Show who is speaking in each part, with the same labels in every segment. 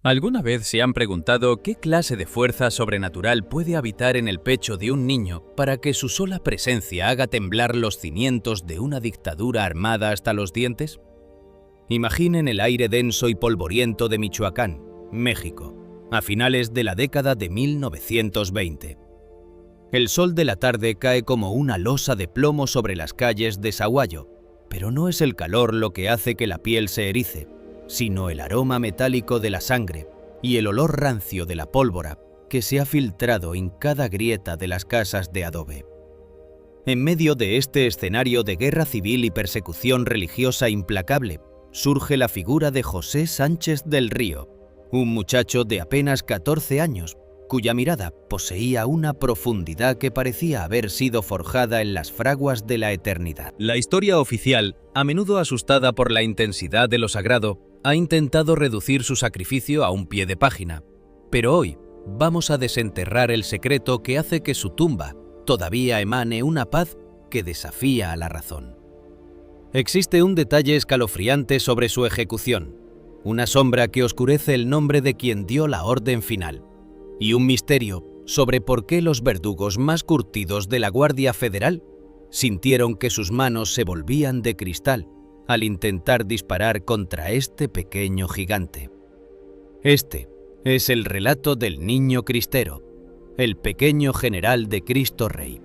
Speaker 1: ¿Alguna vez se han preguntado qué clase de fuerza sobrenatural puede habitar en el pecho de un niño para que su sola presencia haga temblar los cimientos de una dictadura armada hasta los dientes? Imaginen el aire denso y polvoriento de Michoacán, México, a finales de la década de 1920. El sol de la tarde cae como una losa de plomo sobre las calles de Sahuayo, pero no es el calor lo que hace que la piel se erice, sino el aroma metálico de la sangre y el olor rancio de la pólvora que se ha filtrado en cada grieta de las casas de adobe. En medio de este escenario de guerra civil y persecución religiosa implacable, surge la figura de José Sánchez del Río, un muchacho de apenas 14 años, cuya mirada poseía una profundidad que parecía haber sido forjada en las fraguas de la eternidad. La historia oficial, a menudo asustada por la intensidad de lo sagrado, ha intentado reducir su sacrificio a un pie de página, pero hoy vamos a desenterrar el secreto que hace que su tumba todavía emane una paz que desafía a la razón. Existe un detalle escalofriante sobre su ejecución, una sombra que oscurece el nombre de quien dio la orden final, y un misterio sobre por qué los verdugos más curtidos de la Guardia Federal sintieron que sus manos se volvían de cristal al intentar disparar contra este pequeño gigante. Este es el relato del niño cristero, el pequeño general de Cristo Rey,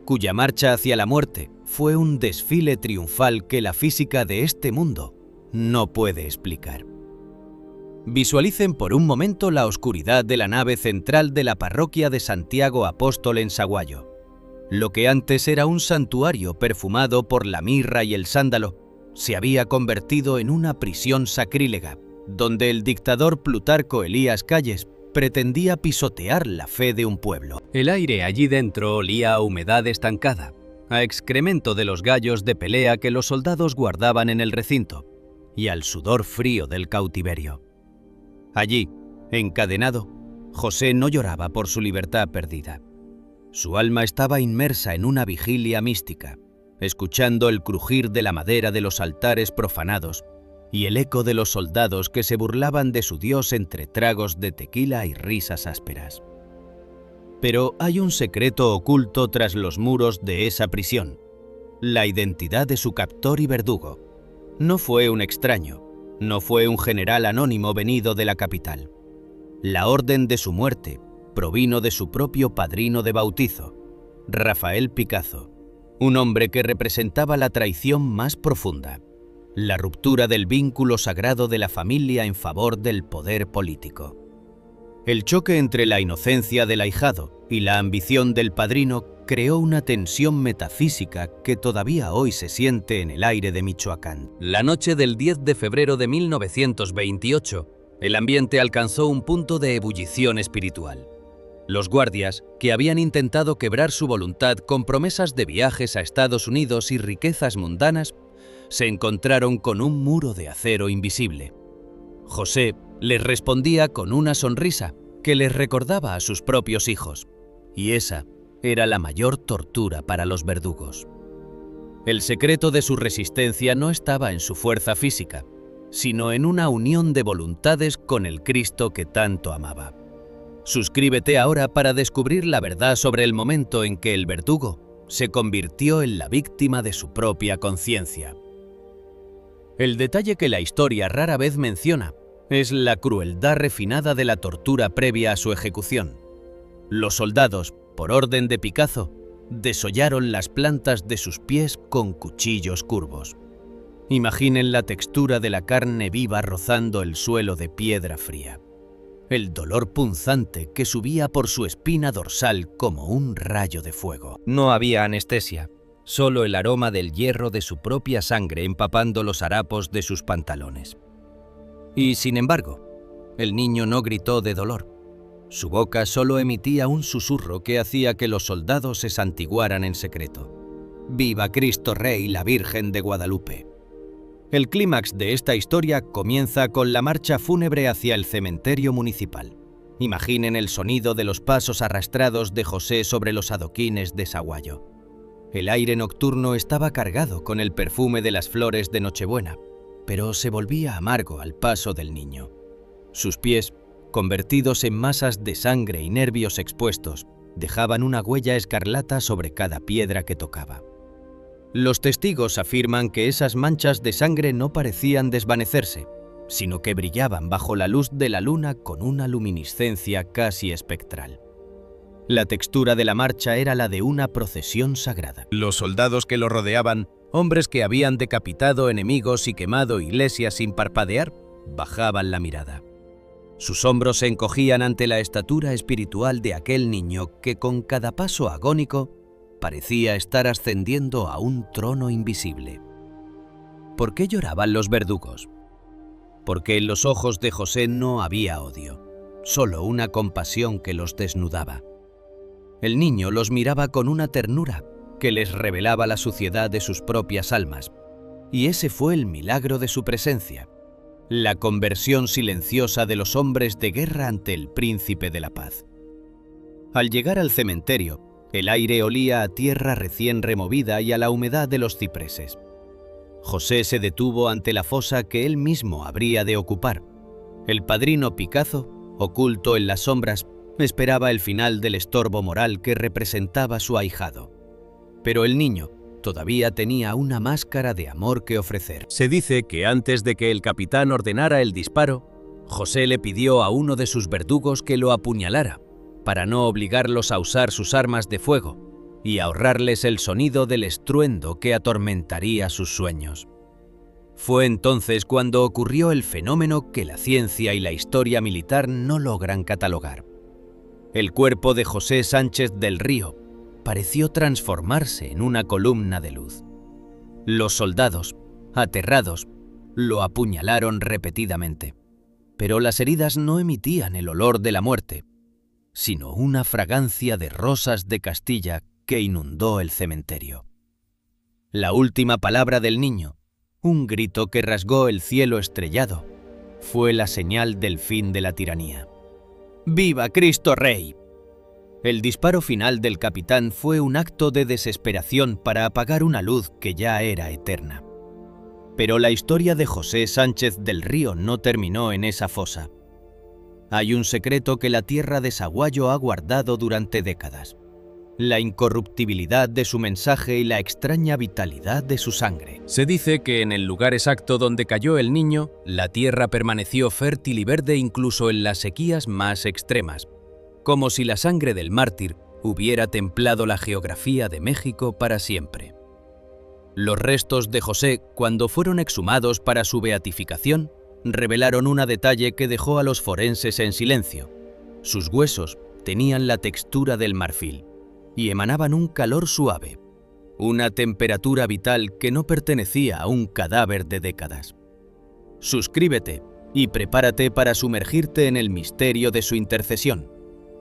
Speaker 1: cuya marcha hacia la muerte fue un desfile triunfal que la física de este mundo no puede explicar. Visualicen por un momento la oscuridad de la nave central de la parroquia de Santiago Apóstol en Sahuayo. Lo que antes era un santuario perfumado por la mirra y el sándalo, se había convertido en una prisión sacrílega, donde el dictador Plutarco Elías Calles pretendía pisotear la fe de un pueblo. El aire allí dentro olía a humedad estancada, a excremento de los gallos de pelea que los soldados guardaban en el recinto, y al sudor frío del cautiverio. Allí, encadenado, José no lloraba por su libertad perdida. Su alma estaba inmersa en una vigilia mística, escuchando el crujir de la madera de los altares profanados y el eco de los soldados que se burlaban de su Dios entre tragos de tequila y risas ásperas. Pero hay un secreto oculto tras los muros de esa prisión: la identidad de su captor y verdugo. No fue un extraño, no fue un general anónimo venido de la capital. La orden de su muerte provino de su propio padrino de bautizo, Rafael Picazo, un hombre que representaba la traición más profunda, la ruptura del vínculo sagrado de la familia en favor del poder político. El choque entre la inocencia del ahijado y la ambición del padrino creó una tensión metafísica que todavía hoy se siente en el aire de Michoacán. La noche del 10 de febrero de 1928, el ambiente alcanzó un punto de ebullición espiritual. Los guardias, que habían intentado quebrar su voluntad con promesas de viajes a Estados Unidos y riquezas mundanas, se encontraron con un muro de acero invisible. José les respondía con una sonrisa que les recordaba a sus propios hijos, y esa era la mayor tortura para los verdugos. El secreto de su resistencia no estaba en su fuerza física, sino en una unión de voluntades con el Cristo que tanto amaba. Suscríbete ahora para descubrir la verdad sobre el momento en que el verdugo se convirtió en la víctima de su propia conciencia. El detalle que la historia rara vez menciona es la crueldad refinada de la tortura previa a su ejecución. Los soldados, por orden de Picazo, desollaron las plantas de sus pies con cuchillos curvos. Imaginen la textura de la carne viva rozando el suelo de piedra fría. El dolor punzante que subía por su espina dorsal como un rayo de fuego. No había anestesia, solo el aroma del hierro de su propia sangre empapando los harapos de sus pantalones. Y sin embargo, el niño no gritó de dolor. Su boca solo emitía un susurro que hacía que los soldados se santiguaran en secreto. ¡Viva Cristo Rey, la Virgen de Guadalupe! El clímax de esta historia comienza con la marcha fúnebre hacia el cementerio municipal. Imaginen el sonido de los pasos arrastrados de José sobre los adoquines de Sahuayo. El aire nocturno estaba cargado con el perfume de las flores de Nochebuena, pero se volvía amargo al paso del niño. Sus pies convertidos en masas de sangre y nervios expuestos, dejaban una huella escarlata sobre cada piedra que tocaba. Los testigos afirman que esas manchas de sangre no parecían desvanecerse, sino que brillaban bajo la luz de la luna con una luminiscencia casi espectral. La textura de la marcha era la de una procesión sagrada. Los soldados que lo rodeaban, hombres que habían decapitado enemigos y quemado iglesias sin parpadear, bajaban la mirada. Sus hombros se encogían ante la estatura espiritual de aquel niño que con cada paso agónico parecía estar ascendiendo a un trono invisible. ¿Por qué lloraban los verdugos? Porque en los ojos de José no había odio, solo una compasión que los desnudaba. El niño los miraba con una ternura que les revelaba la suciedad de sus propias almas, y ese fue el milagro de su presencia, la conversión silenciosa de los hombres de guerra ante el príncipe de la paz. Al llegar al cementerio, el aire olía a tierra recién removida y a la humedad de los cipreses. José se detuvo ante la fosa que él mismo habría de ocupar. El padrino Picazo, oculto en las sombras, esperaba el final del estorbo moral que representaba su ahijado. Pero el niño todavía tenía una máscara de amor que ofrecer. Se dice que antes de que el capitán ordenara el disparo, José le pidió a uno de sus verdugos que lo apuñalara, para no obligarlos a usar sus armas de fuego y ahorrarles el sonido del estruendo que atormentaría sus sueños. Fue entonces cuando ocurrió el fenómeno que la ciencia y la historia militar no logran catalogar. El cuerpo de José Sánchez del Río pareció transformarse en una columna de luz. Los soldados, aterrados, lo apuñalaron repetidamente, pero las heridas no emitían el olor de la muerte, sino una fragancia de rosas de Castilla que inundó el cementerio. La última palabra del niño, un grito que rasgó el cielo estrellado, fue la señal del fin de la tiranía. ¡Viva Cristo Rey! El disparo final del capitán fue un acto de desesperación para apagar una luz que ya era eterna. Pero la historia de José Sánchez del Río no terminó en esa fosa. Hay un secreto que la tierra de Saguayo ha guardado durante décadas: la incorruptibilidad de su mensaje y la extraña vitalidad de su sangre. Se dice que en el lugar exacto donde cayó el niño, la tierra permaneció fértil y verde incluso en las sequías más extremas, como si la sangre del mártir hubiera templado la geografía de México para siempre. Los restos de José, cuando fueron exhumados para su beatificación, revelaron un detalle que dejó a los forenses en silencio. Sus huesos tenían la textura del marfil y emanaban un calor suave, una temperatura vital que no pertenecía a un cadáver de décadas. Suscríbete y prepárate para sumergirte en el misterio de su intercesión,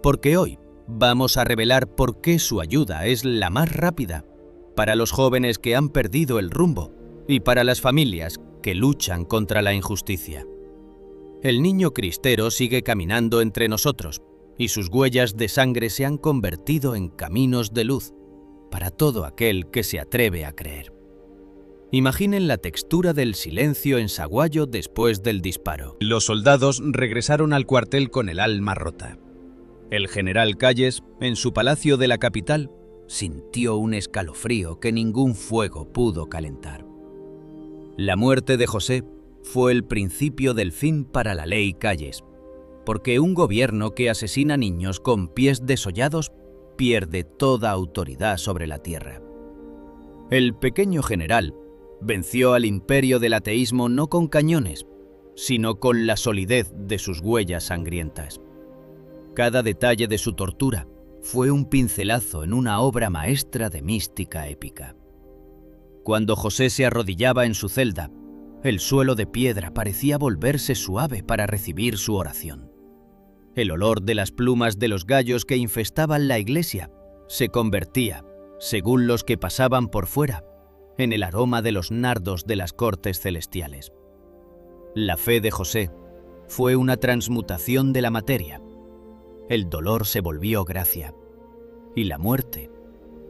Speaker 1: porque hoy vamos a revelar por qué su ayuda es la más rápida para los jóvenes que han perdido el rumbo y para las familias que luchan contra la injusticia. El niño cristero sigue caminando entre nosotros y sus huellas de sangre se han convertido en caminos de luz para todo aquel que se atreve a creer. Imaginen la textura del silencio en Saguayo después del disparo. Los soldados regresaron al cuartel con el alma rota. El general Calles, en su palacio de la capital, sintió un escalofrío que ningún fuego pudo calentar. La muerte de José fue el principio del fin para la ley Calles, porque un gobierno que asesina niños con pies desollados pierde toda autoridad sobre la tierra. El pequeño general venció al imperio del ateísmo no con cañones, sino con la solidez de sus huellas sangrientas. Cada detalle de su tortura fue un pincelazo en una obra maestra de mística épica. Cuando José se arrodillaba en su celda, el suelo de piedra parecía volverse suave para recibir su oración. El olor de las plumas de los gallos que infestaban la iglesia se convertía, según los que pasaban por fuera, en el aroma de los nardos de las cortes celestiales. La fe de José fue una transmutación de la materia. El dolor se volvió gracia y la muerte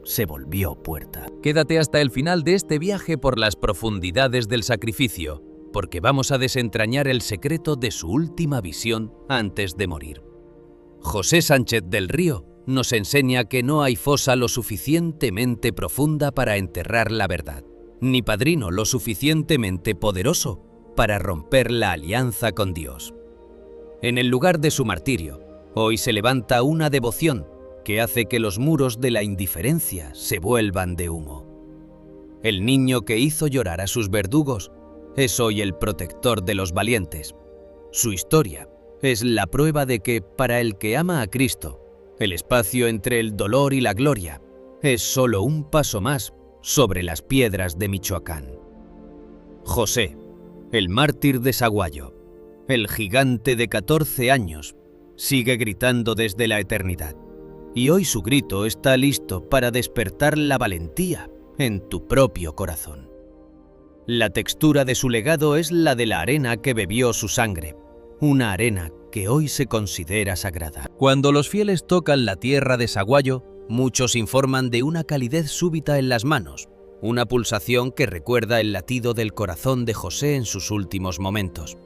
Speaker 1: se volvió puerta. Quédate hasta el final de este viaje por las profundidades del sacrificio, porque vamos a desentrañar el secreto de su última visión antes de morir. José Sánchez del Río nos enseña que no hay fosa lo suficientemente profunda para enterrar la verdad, ni padrino lo suficientemente poderoso para romper la alianza con Dios. En el lugar de su martirio, hoy se levanta una devoción que hace que los muros de la indiferencia se vuelvan de humo. El niño que hizo llorar a sus verdugos es hoy el protector de los valientes. Su historia es la prueba de que, para el que ama a Cristo, el espacio entre el dolor y la gloria es solo un paso más sobre las piedras de Michoacán. José, el mártir de Saguayo, el gigante de 14 años, sigue gritando desde la eternidad. Y hoy su grito está listo para despertar la valentía en tu propio corazón. La textura de su legado es la de la arena que bebió su sangre, una arena que hoy se considera sagrada. Cuando los fieles tocan la tierra de Saguayo, muchos informan de una calidez súbita en las manos, una pulsación que recuerda el latido del corazón de José en sus últimos momentos.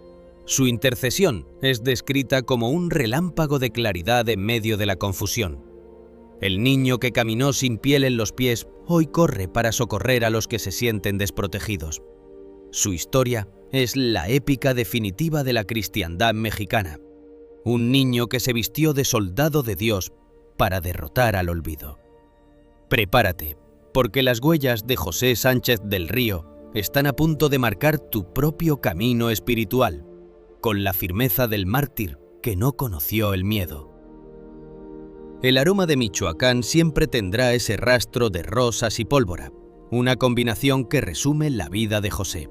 Speaker 1: Su intercesión es descrita como un relámpago de claridad en medio de la confusión. El niño que caminó sin piel en los pies hoy corre para socorrer a los que se sienten desprotegidos. Su historia es la épica definitiva de la cristiandad mexicana. Un niño que se vistió de soldado de Dios para derrotar al olvido. Prepárate, porque las huellas de José Sánchez del Río están a punto de marcar tu propio camino espiritual, con la firmeza del mártir que no conoció el miedo. El aroma de Michoacán siempre tendrá ese rastro de rosas y pólvora, una combinación que resume la vida de José.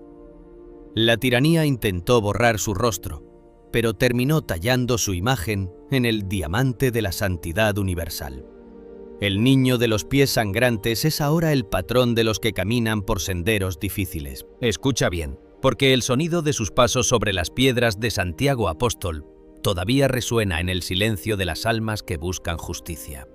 Speaker 1: La tiranía intentó borrar su rostro, pero terminó tallando su imagen en el diamante de la santidad universal. El niño de los pies sangrantes es ahora el patrón de los que caminan por senderos difíciles. Escucha bien, porque el sonido de sus pasos sobre las piedras de Santiago Apóstol todavía resuena en el silencio de las almas que buscan justicia.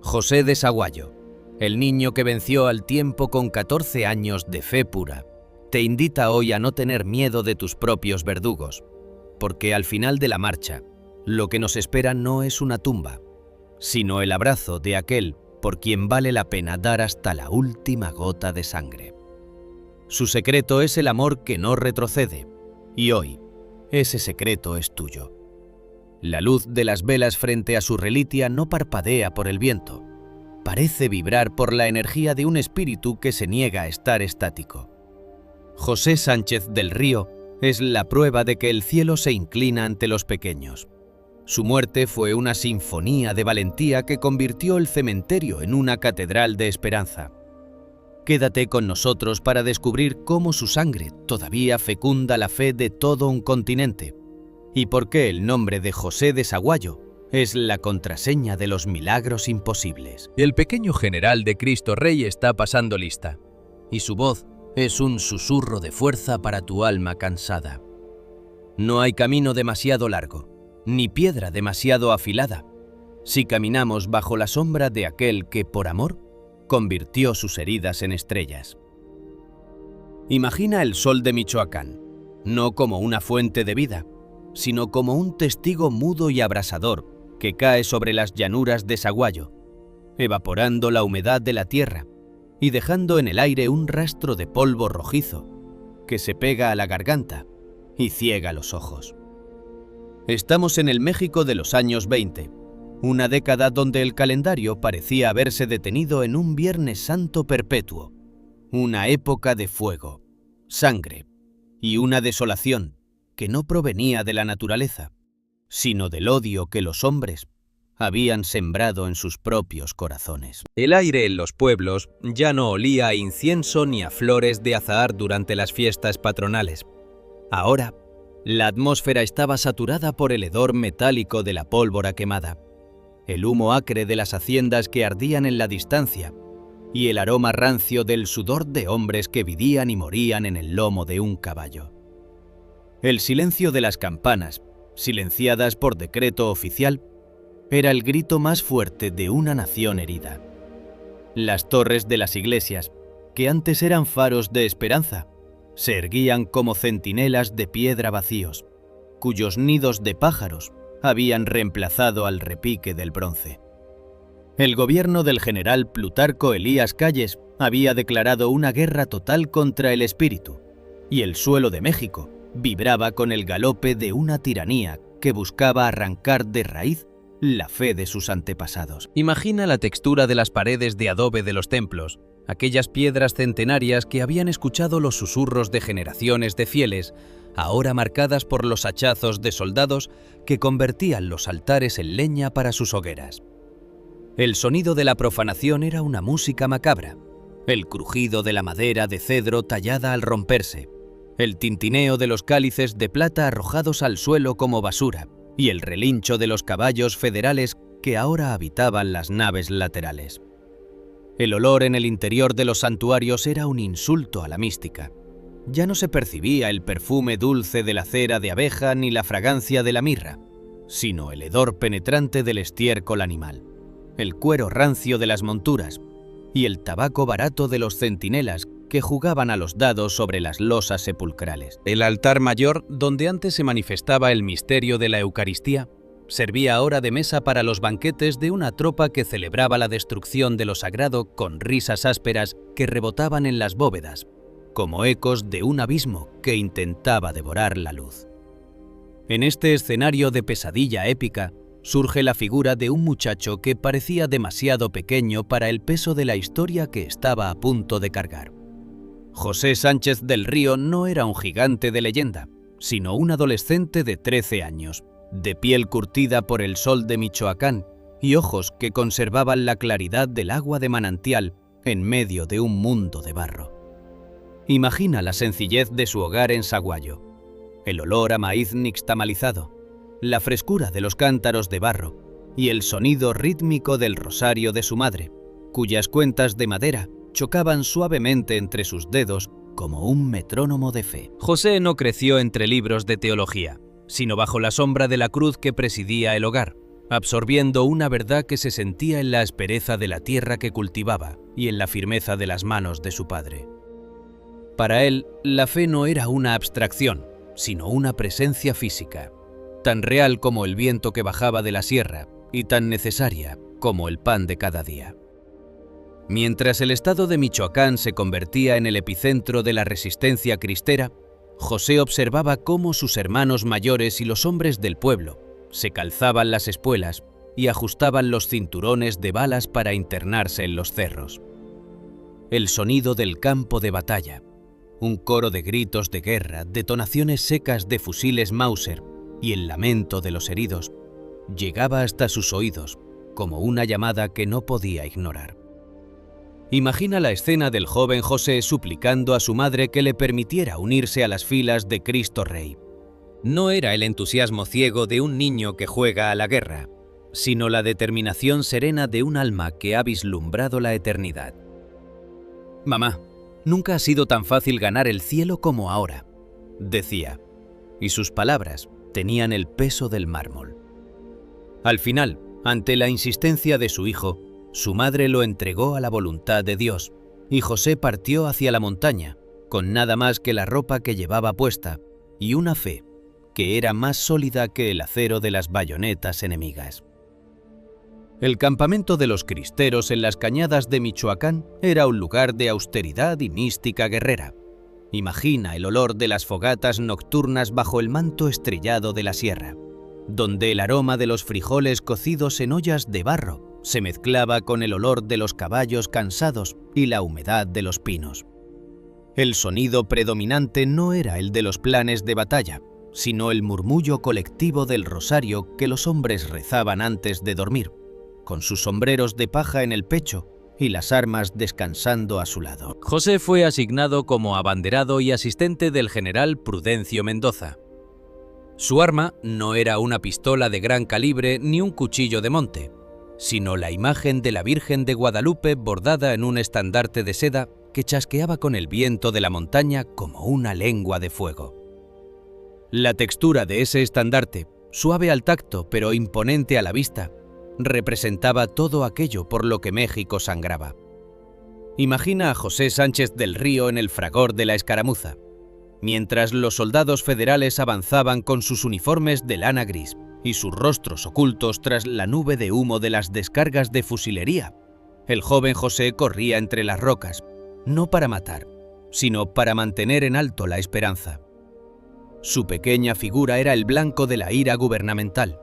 Speaker 1: José de Saguayo, el niño que venció al tiempo con 14 años de fe pura, te invita hoy a no tener miedo de tus propios verdugos, porque al final de la marcha, lo que nos espera no es una tumba, sino el abrazo de aquel por quien vale la pena dar hasta la última gota de sangre. Su secreto es el amor que no retrocede, y hoy, ese secreto es tuyo. La luz de las velas frente a su reliquia no parpadea por el viento. Parece vibrar por la energía de un espíritu que se niega a estar estático. José Sánchez del Río es la prueba de que el cielo se inclina ante los pequeños. Su muerte fue una sinfonía de valentía que convirtió el cementerio en una catedral de esperanza. Quédate con nosotros para descubrir cómo su sangre todavía fecunda la fe de todo un continente y por qué el nombre de José de Saguayo es la contraseña de los milagros imposibles.
Speaker 2: El pequeño general de Cristo Rey está pasando lista, y su voz es un susurro de fuerza para tu alma cansada. No hay camino demasiado largo, ni piedra demasiado afilada, si caminamos bajo la sombra de aquel que, por amor, convirtió sus heridas en estrellas. Imagina el sol de Michoacán, no como una fuente de vida, sino como un testigo mudo y abrasador que cae sobre las llanuras de Saguayo, evaporando la humedad de la tierra y dejando en el aire un rastro de polvo rojizo que se pega a la garganta y ciega los ojos. Estamos en el México de los años 20, una década donde el calendario parecía haberse detenido en un Viernes Santo perpetuo, una época de fuego, sangre y una desolación que no provenía de la naturaleza, sino del odio que los hombres habían sembrado en sus propios corazones.
Speaker 1: El aire en los pueblos ya no olía a incienso ni a flores de azahar durante las fiestas patronales. Ahora, la atmósfera estaba saturada por el hedor metálico de la pólvora quemada, el humo acre de las haciendas que ardían en la distancia y el aroma rancio del sudor de hombres que vivían y morían en el lomo de un caballo. El silencio de las campanas, silenciadas por decreto oficial, era el grito más fuerte de una nación herida. Las torres de las iglesias, que antes eran faros de esperanza,
Speaker 2: se erguían como centinelas de piedra vacíos, cuyos nidos de pájaros habían reemplazado al repique del bronce. El gobierno del general Plutarco Elías Calles había declarado una guerra total contra el espíritu, y el suelo de México vibraba con el galope de una tiranía que buscaba arrancar de raíz la fe de sus antepasados.
Speaker 1: Imagina la textura de las paredes de adobe de los templos, aquellas piedras centenarias que habían escuchado los susurros de generaciones de fieles, ahora marcadas por los hachazos de soldados que convertían los altares en leña para sus hogueras. El sonido de la profanación era una música macabra, el crujido de la madera de cedro tallada al romperse, el tintineo de los cálices de plata arrojados al suelo como basura y el relincho de los caballos federales que ahora habitaban las naves laterales. El olor en el interior de los santuarios era un insulto a la mística. Ya no se percibía el perfume dulce de la cera de abeja ni la fragancia de la mirra, sino el hedor penetrante del estiércol animal, el cuero rancio de las monturas y el tabaco barato de los centinelas que jugaban a los dados sobre las losas sepulcrales. El altar mayor, donde antes se manifestaba el misterio de la Eucaristía, servía ahora de mesa para los banquetes de una tropa que celebraba la destrucción de lo sagrado con risas ásperas que rebotaban en las bóvedas, como ecos de un abismo que intentaba devorar la luz. En este escenario de pesadilla épica, surge la figura de un muchacho que parecía demasiado pequeño para el peso de la historia que estaba a punto de cargar. José Sánchez del Río no era un gigante de leyenda, sino un adolescente de 13 años, de piel curtida por el sol de Michoacán y ojos que conservaban la claridad del agua de manantial en medio de un mundo de barro. Imagina la sencillez de su hogar en Saguayo, el olor a maíz nixtamalizado, la frescura de los cántaros de barro y el sonido rítmico del rosario de su madre, cuyas cuentas de madera chocaban suavemente entre sus dedos como un metrónomo de fe. José no creció entre libros de teología, sino bajo la sombra de la cruz que presidía el hogar, absorbiendo una verdad que se sentía en la aspereza de la tierra que cultivaba y en la firmeza de las manos de su padre. Para él, la fe no era una abstracción, sino una presencia física, tan real como el viento que bajaba de la sierra y tan necesaria como el pan de cada día. Mientras el estado de Michoacán se convertía en el epicentro de la resistencia cristera, José observaba cómo sus hermanos mayores y los hombres del pueblo se calzaban las espuelas y ajustaban los cinturones de balas para internarse en los cerros. El sonido del campo de batalla, un coro de gritos de guerra, detonaciones secas de fusiles Mauser y el lamento de los heridos, llegaba hasta sus oídos como una llamada que no podía ignorar. Imagina la escena del joven José suplicando a su madre que le permitiera unirse a las filas de Cristo Rey. No era el entusiasmo ciego de un niño que juega a la guerra, sino la determinación serena de un alma que ha vislumbrado la eternidad. «Mamá, nunca ha sido tan fácil ganar el cielo como ahora», decía, y sus palabras tenían el peso del mármol. Al final, ante la insistencia de su hijo, su madre lo entregó a la voluntad de Dios, y José partió hacia la montaña, con nada más que la ropa que llevaba puesta y una fe que era más sólida que el acero de las bayonetas enemigas. El campamento de los cristeros en las cañadas de Michoacán era un lugar de austeridad y mística guerrera. Imagina el olor de las fogatas nocturnas bajo el manto estrellado de la sierra, donde el aroma de los frijoles cocidos en ollas de barro se mezclaba con el olor de los caballos cansados y la humedad de los pinos. El sonido predominante no era el de los planes de batalla, sino el murmullo colectivo del rosario que los hombres rezaban antes de dormir, con sus sombreros de paja en el pecho y las armas descansando a su lado. José fue asignado como abanderado y asistente del general Prudencio Mendoza. Su arma no era una pistola de gran calibre ni un cuchillo de monte, sino la imagen de la Virgen de Guadalupe bordada en un estandarte de seda que chasqueaba con el viento de la montaña como una lengua de fuego. La textura de ese estandarte, suave al tacto pero imponente a la vista, representaba todo aquello por lo que México sangraba. Imagina a José Sánchez del Río en el fragor de la escaramuza,
Speaker 2: Mientras los soldados federales avanzaban con sus uniformes de lana gris y sus rostros ocultos tras la nube de humo de las descargas de fusilería, el joven José corría entre las rocas, no para matar, sino para mantener en alto la esperanza. Su pequeña figura era el blanco de la ira gubernamental.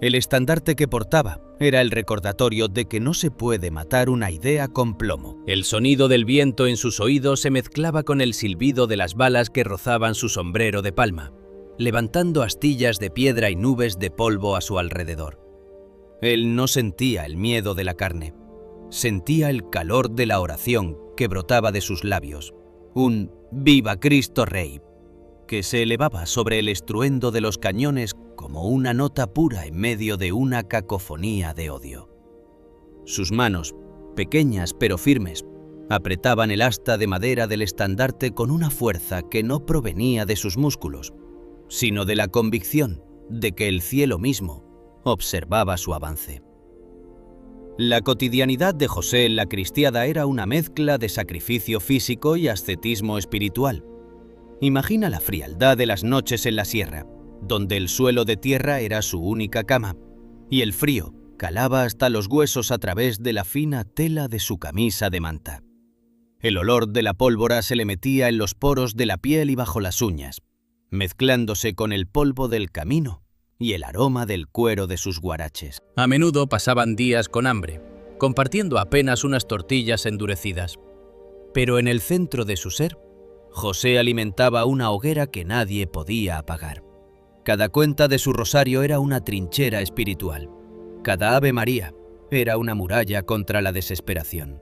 Speaker 2: El estandarte que portaba era el recordatorio de que no se puede matar una idea con plomo. El sonido del viento en sus oídos se mezclaba con el silbido de las balas que rozaban su sombrero de palma, levantando astillas de piedra y nubes de polvo a su alrededor. Él no sentía el miedo de la carne, sentía el calor de la oración que brotaba de sus labios, un «Viva Cristo Rey», que se elevaba sobre el estruendo de los cañones como una nota pura en medio de una cacofonía de odio. Sus manos, pequeñas pero firmes, apretaban el asta de madera del estandarte con una fuerza que no provenía de sus músculos, sino de la convicción de que el cielo mismo observaba su avance. La cotidianidad de José en la cristiada era una mezcla de sacrificio físico y ascetismo espiritual. Imagina la frialdad de las noches en la sierra, donde el suelo de tierra era su única cama, y el frío calaba hasta los huesos a través de la fina tela de su camisa de manta. El olor de la pólvora se le metía en los poros de la piel y bajo las uñas, mezclándose con el polvo del camino y el aroma del cuero de sus guaraches.
Speaker 1: A menudo pasaban días con hambre, compartiendo apenas unas tortillas endurecidas.
Speaker 2: Pero en el centro de su ser, José alimentaba una hoguera que nadie podía apagar. Cada cuenta de su rosario era una trinchera espiritual. Cada Ave María era una muralla contra la desesperación.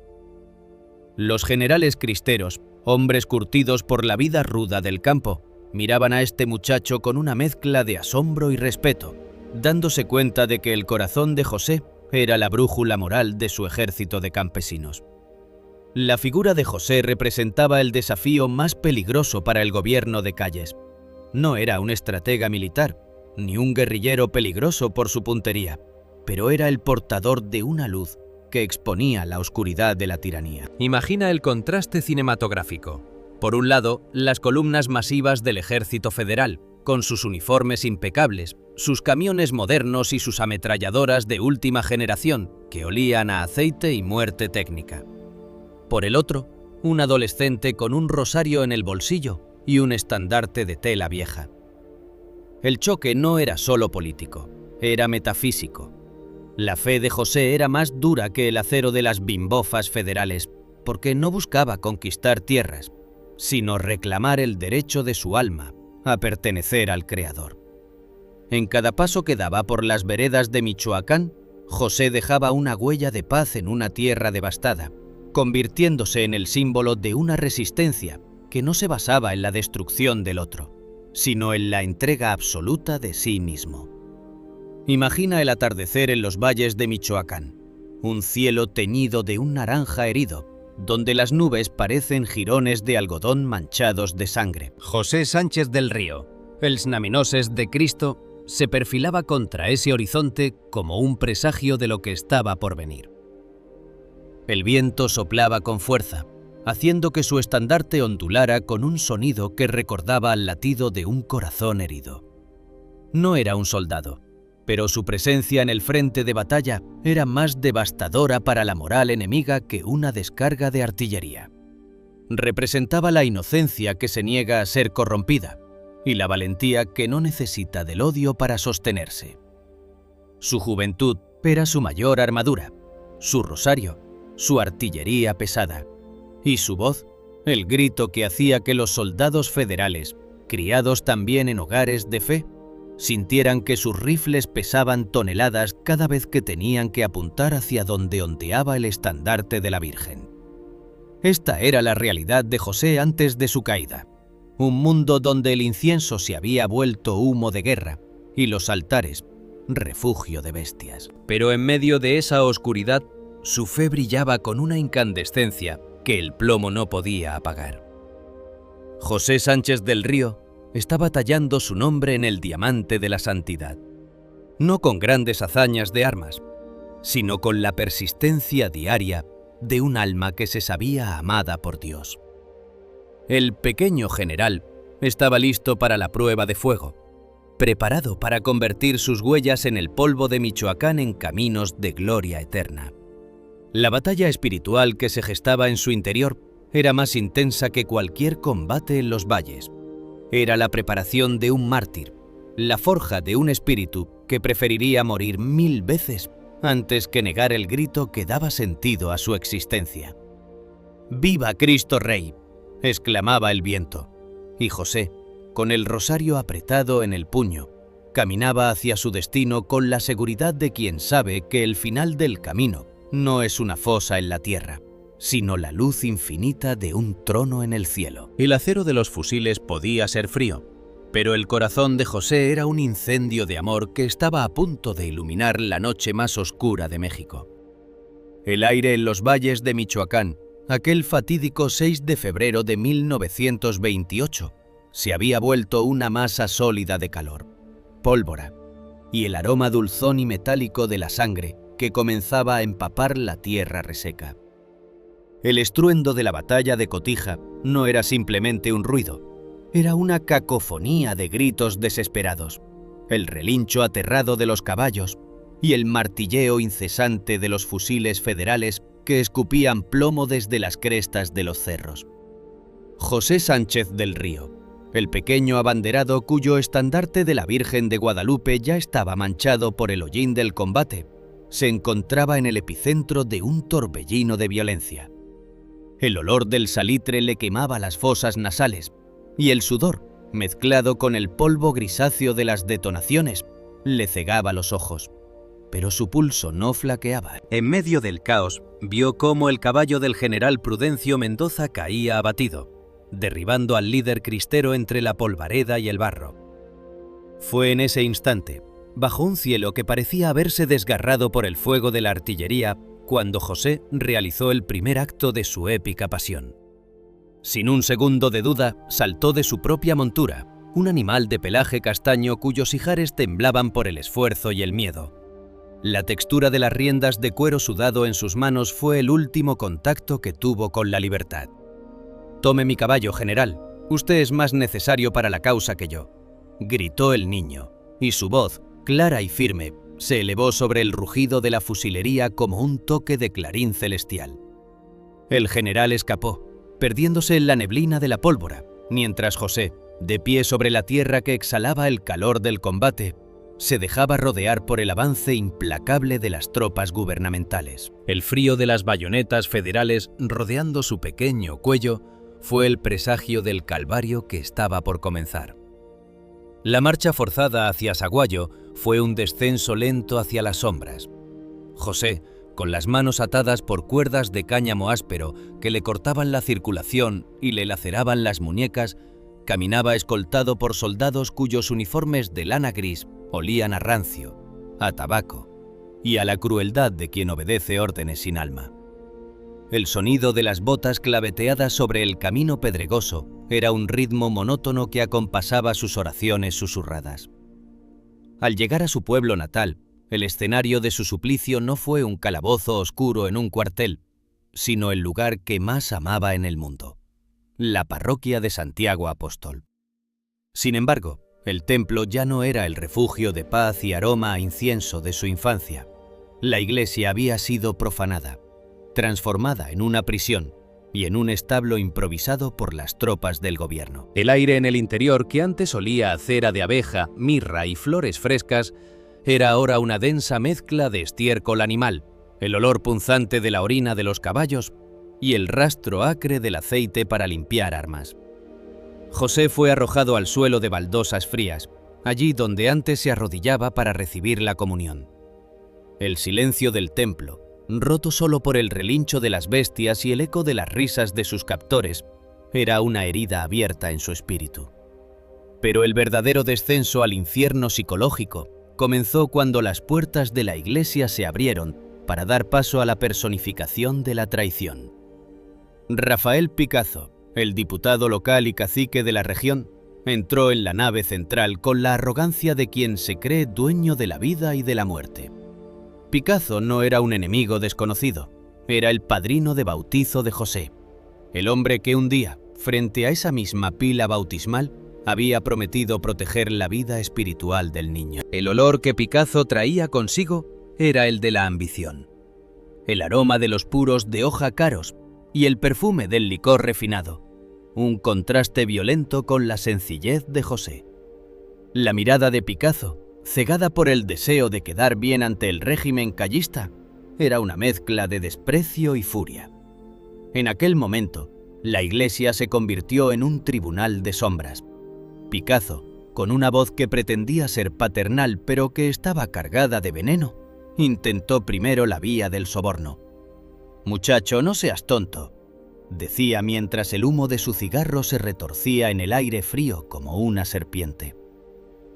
Speaker 2: Los generales cristeros, hombres curtidos por la vida ruda del campo, miraban a este muchacho con una mezcla de asombro y respeto, dándose cuenta de que el corazón de José era la brújula moral de su ejército de campesinos. La figura de José representaba el desafío más peligroso para el gobierno de Calles. No era un estratega militar, ni un guerrillero peligroso por su puntería, pero era el portador de una luz que exponía la oscuridad de la tiranía.
Speaker 1: Imagina el contraste cinematográfico. Por un lado, las columnas masivas del Ejército Federal, con sus uniformes impecables, sus camiones modernos y sus ametralladoras de última generación, que olían a aceite y muerte técnica. Por el otro, un adolescente con un rosario en el bolsillo y un estandarte de tela vieja. El choque no era solo político, era metafísico. La fe de José era más dura que el acero de las bimbofas federales, porque no buscaba conquistar tierras, sino reclamar el derecho de su alma a pertenecer al Creador. En cada paso que daba por las veredas de Michoacán, José dejaba una huella de paz en una tierra devastada, convirtiéndose en el símbolo de una resistencia que no se basaba en la destrucción del otro, sino en la entrega absoluta de sí mismo. Imagina el atardecer en los valles de Michoacán, un cielo teñido de un naranja herido, donde las nubes parecen jirones de algodón manchados de sangre.
Speaker 2: José Sánchez del Río, el Snamenoses de Cristo, se perfilaba contra ese horizonte como un presagio de lo que estaba por venir. El viento soplaba con fuerza, haciendo que su estandarte ondulara con un sonido que recordaba al latido de un corazón herido. No era un soldado, pero su presencia en el frente de batalla era más devastadora para la moral enemiga que una descarga de artillería. Representaba la inocencia que se niega a ser corrompida y la valentía que no necesita del odio para sostenerse. Su juventud era su mayor armadura, su rosario, su artillería pesada, y su voz, el grito que hacía que los soldados federales, criados también en hogares de fe, sintieran que sus rifles pesaban toneladas cada vez que tenían que apuntar hacia donde ondeaba el estandarte de la Virgen. Esta era la realidad de José antes de su caída, un mundo donde el incienso se había vuelto humo de guerra y los altares, refugio de bestias. Pero en medio de esa oscuridad, su fe brillaba con una incandescencia que el plomo no podía apagar. José Sánchez del Río estaba tallando su nombre en el diamante de la santidad, no con grandes hazañas de armas, sino con la persistencia diaria de un alma que se sabía amada por Dios. El pequeño general estaba listo para la prueba de fuego, preparado para convertir sus huellas en el polvo de Michoacán en caminos de gloria eterna. La batalla espiritual que se gestaba en su interior era más intensa que cualquier combate en los valles. Era la preparación de un mártir, la forja de un espíritu que preferiría morir 1000 veces antes que negar el grito que daba sentido a su existencia. ¡Viva Cristo Rey!, exclamaba el viento, y José, con el rosario apretado en el puño, caminaba hacia su destino con la seguridad de quien sabe que el final del camino no es una fosa en la tierra, sino la luz infinita de un trono en el cielo.
Speaker 1: El acero de los fusiles podía ser frío, pero el corazón de José era un incendio de amor que estaba a punto de iluminar la noche más oscura de México.
Speaker 2: El aire en los valles de Michoacán, aquel fatídico 6 de febrero de 1928, se había vuelto una masa sólida de calor, pólvora, y el aroma dulzón y metálico de la sangre que comenzaba a empapar la tierra reseca. El estruendo de la batalla de Cotija no era simplemente un ruido, era una cacofonía de gritos desesperados, el relincho aterrado de los caballos y el martilleo incesante de los fusiles federales que escupían plomo desde las crestas de los cerros. José Sánchez del Río, el pequeño abanderado cuyo estandarte de la Virgen de Guadalupe ya estaba manchado por el hollín del combate, se encontraba en el epicentro de un torbellino de violencia. El olor del salitre le quemaba las fosas nasales, y el sudor, mezclado con el polvo grisáceo de las detonaciones, le cegaba los ojos. Pero su pulso no flaqueaba.
Speaker 1: En medio del caos, vio cómo el caballo del general Prudencio Mendoza caía abatido, derribando al líder cristero entre la polvareda y el barro. Fue en ese instante, bajo un cielo que parecía haberse desgarrado por el fuego de la artillería, cuando José realizó el primer acto de su épica pasión. Sin un segundo de duda, saltó de su propia montura, un animal de pelaje castaño cuyos ijares temblaban por el esfuerzo y el miedo. La textura de las riendas de cuero sudado en sus manos fue el último contacto que tuvo con la libertad. «Tome mi caballo, general. Usted es más necesario para la causa que yo», gritó el niño, y su voz, clara y firme, se elevó sobre el rugido de la fusilería como un toque de clarín celestial. El general escapó, perdiéndose en la neblina de la pólvora, mientras José, de pie sobre la tierra que exhalaba el calor del combate, se dejaba rodear por el avance implacable de las tropas gubernamentales. El frío de las bayonetas federales rodeando su pequeño cuello fue el presagio del calvario que estaba por comenzar. La marcha forzada hacia Saguayo fue un descenso lento hacia las sombras. José, con las manos atadas por cuerdas de cáñamo áspero que le cortaban la circulación y le laceraban las muñecas, caminaba escoltado por soldados cuyos uniformes de lana gris olían a rancio, a tabaco y a la crueldad de quien obedece órdenes sin alma. El sonido de las botas claveteadas sobre el camino pedregoso era un ritmo monótono que acompasaba sus oraciones susurradas. Al llegar a su pueblo natal, el escenario de su suplicio no fue un calabozo oscuro en un cuartel, sino el lugar que más amaba en el mundo, la parroquia de Santiago Apóstol. Sin embargo, el templo ya no era el refugio de paz y aroma a incienso de su infancia. La iglesia había sido profanada, transformada en una prisión y en un establo improvisado por las tropas del gobierno. El aire en el interior, que antes olía a cera de abeja, mirra y flores frescas, era ahora una densa mezcla de estiércol animal, el olor punzante de la orina de los caballos y el rastro acre del aceite para limpiar armas. José fue arrojado al suelo de baldosas frías, allí donde antes se arrodillaba para recibir la comunión. El silencio del templo, roto solo por el relincho de las bestias y el eco de las risas de sus captores, era una herida abierta en su espíritu. Pero el verdadero descenso al infierno psicológico comenzó cuando las puertas de la iglesia se abrieron para dar paso a la personificación de la traición. Rafael Picazo, el diputado local y cacique de la región, entró en la nave central con la arrogancia de quien se cree dueño de la vida y de la muerte. Picazo no era un enemigo desconocido, era el padrino de bautizo de José, el hombre que un día, frente a esa misma pila bautismal,
Speaker 2: había prometido proteger la vida espiritual del niño. El olor que Picazo traía consigo era el de la ambición, el aroma de los puros de hoja caros y el perfume del licor refinado, un contraste violento con la sencillez de José. La mirada de Picazo, cegada por el deseo de quedar bien ante el régimen callista, era una mezcla de desprecio y furia. En aquel momento, la iglesia se convirtió en un tribunal de sombras. Picazo, con una voz que pretendía ser paternal pero que estaba cargada de veneno, intentó primero la vía del soborno. «Muchacho, no seas tonto», decía mientras el humo de su cigarro se retorcía en el aire frío como una serpiente.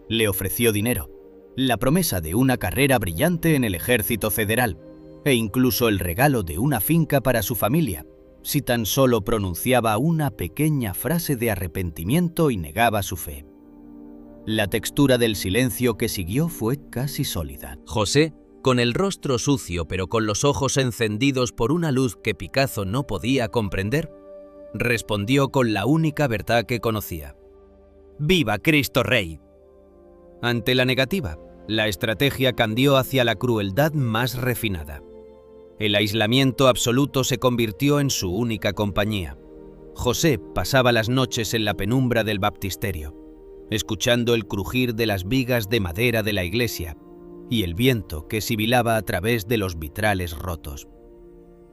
Speaker 2: Le ofreció dinero, la promesa de una carrera brillante en el ejército federal e incluso el regalo de una finca para su familia, si tan solo pronunciaba una pequeña frase de arrepentimiento y negaba su fe. La textura del silencio que siguió fue casi sólida. José, con el rostro sucio pero con los ojos encendidos por una luz que Picazo no podía comprender, respondió con la única verdad que conocía: «¡Viva Cristo Rey!». Ante la negativa, la estrategia cambió hacia la crueldad más refinada. El aislamiento absoluto se convirtió en su única compañía. José pasaba las noches en la penumbra del baptisterio, escuchando el crujir de las vigas de madera de la iglesia y el viento que sibilaba a través de los vitrales rotos.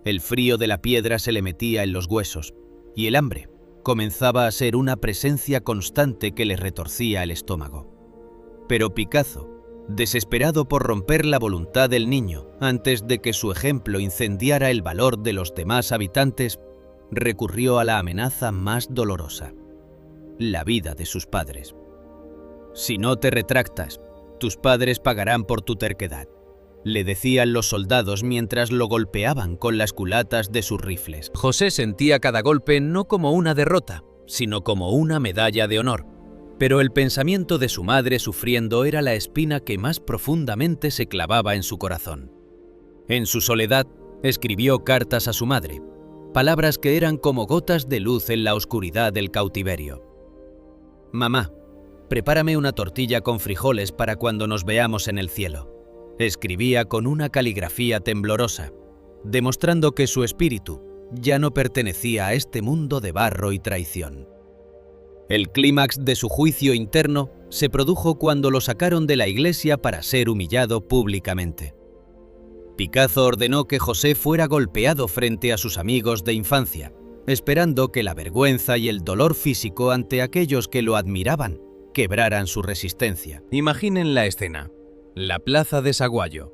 Speaker 2: El frío de la piedra se le metía en los huesos y el hambre comenzaba a ser una presencia constante que le retorcía el estómago. Pero Picazo, desesperado por romper la voluntad del niño antes de que su ejemplo incendiara el valor de los demás habitantes, recurrió a la amenaza más dolorosa: la vida de sus padres. «Si no te retractas, tus padres pagarán por tu terquedad», le decían los soldados mientras lo golpeaban con las culatas de sus rifles. José sentía cada golpe no como una derrota, sino como una medalla de honor. Pero el pensamiento de su madre sufriendo era la espina que más profundamente se clavaba en su corazón. En su soledad, escribió cartas a su madre, palabras que eran como gotas de luz en la oscuridad del cautiverio. «Mamá, prepárame una tortilla con frijoles para cuando nos veamos en el cielo», escribía con una caligrafía temblorosa, demostrando que su espíritu ya no pertenecía a este mundo de barro y traición. El clímax de su juicio interno se produjo cuando lo sacaron de la iglesia para ser humillado públicamente. Picazo ordenó que José fuera golpeado frente a sus amigos de infancia, esperando que la vergüenza y el dolor físico ante aquellos que lo admiraban quebraran su resistencia. Imaginen la escena: la plaza de Saguayo,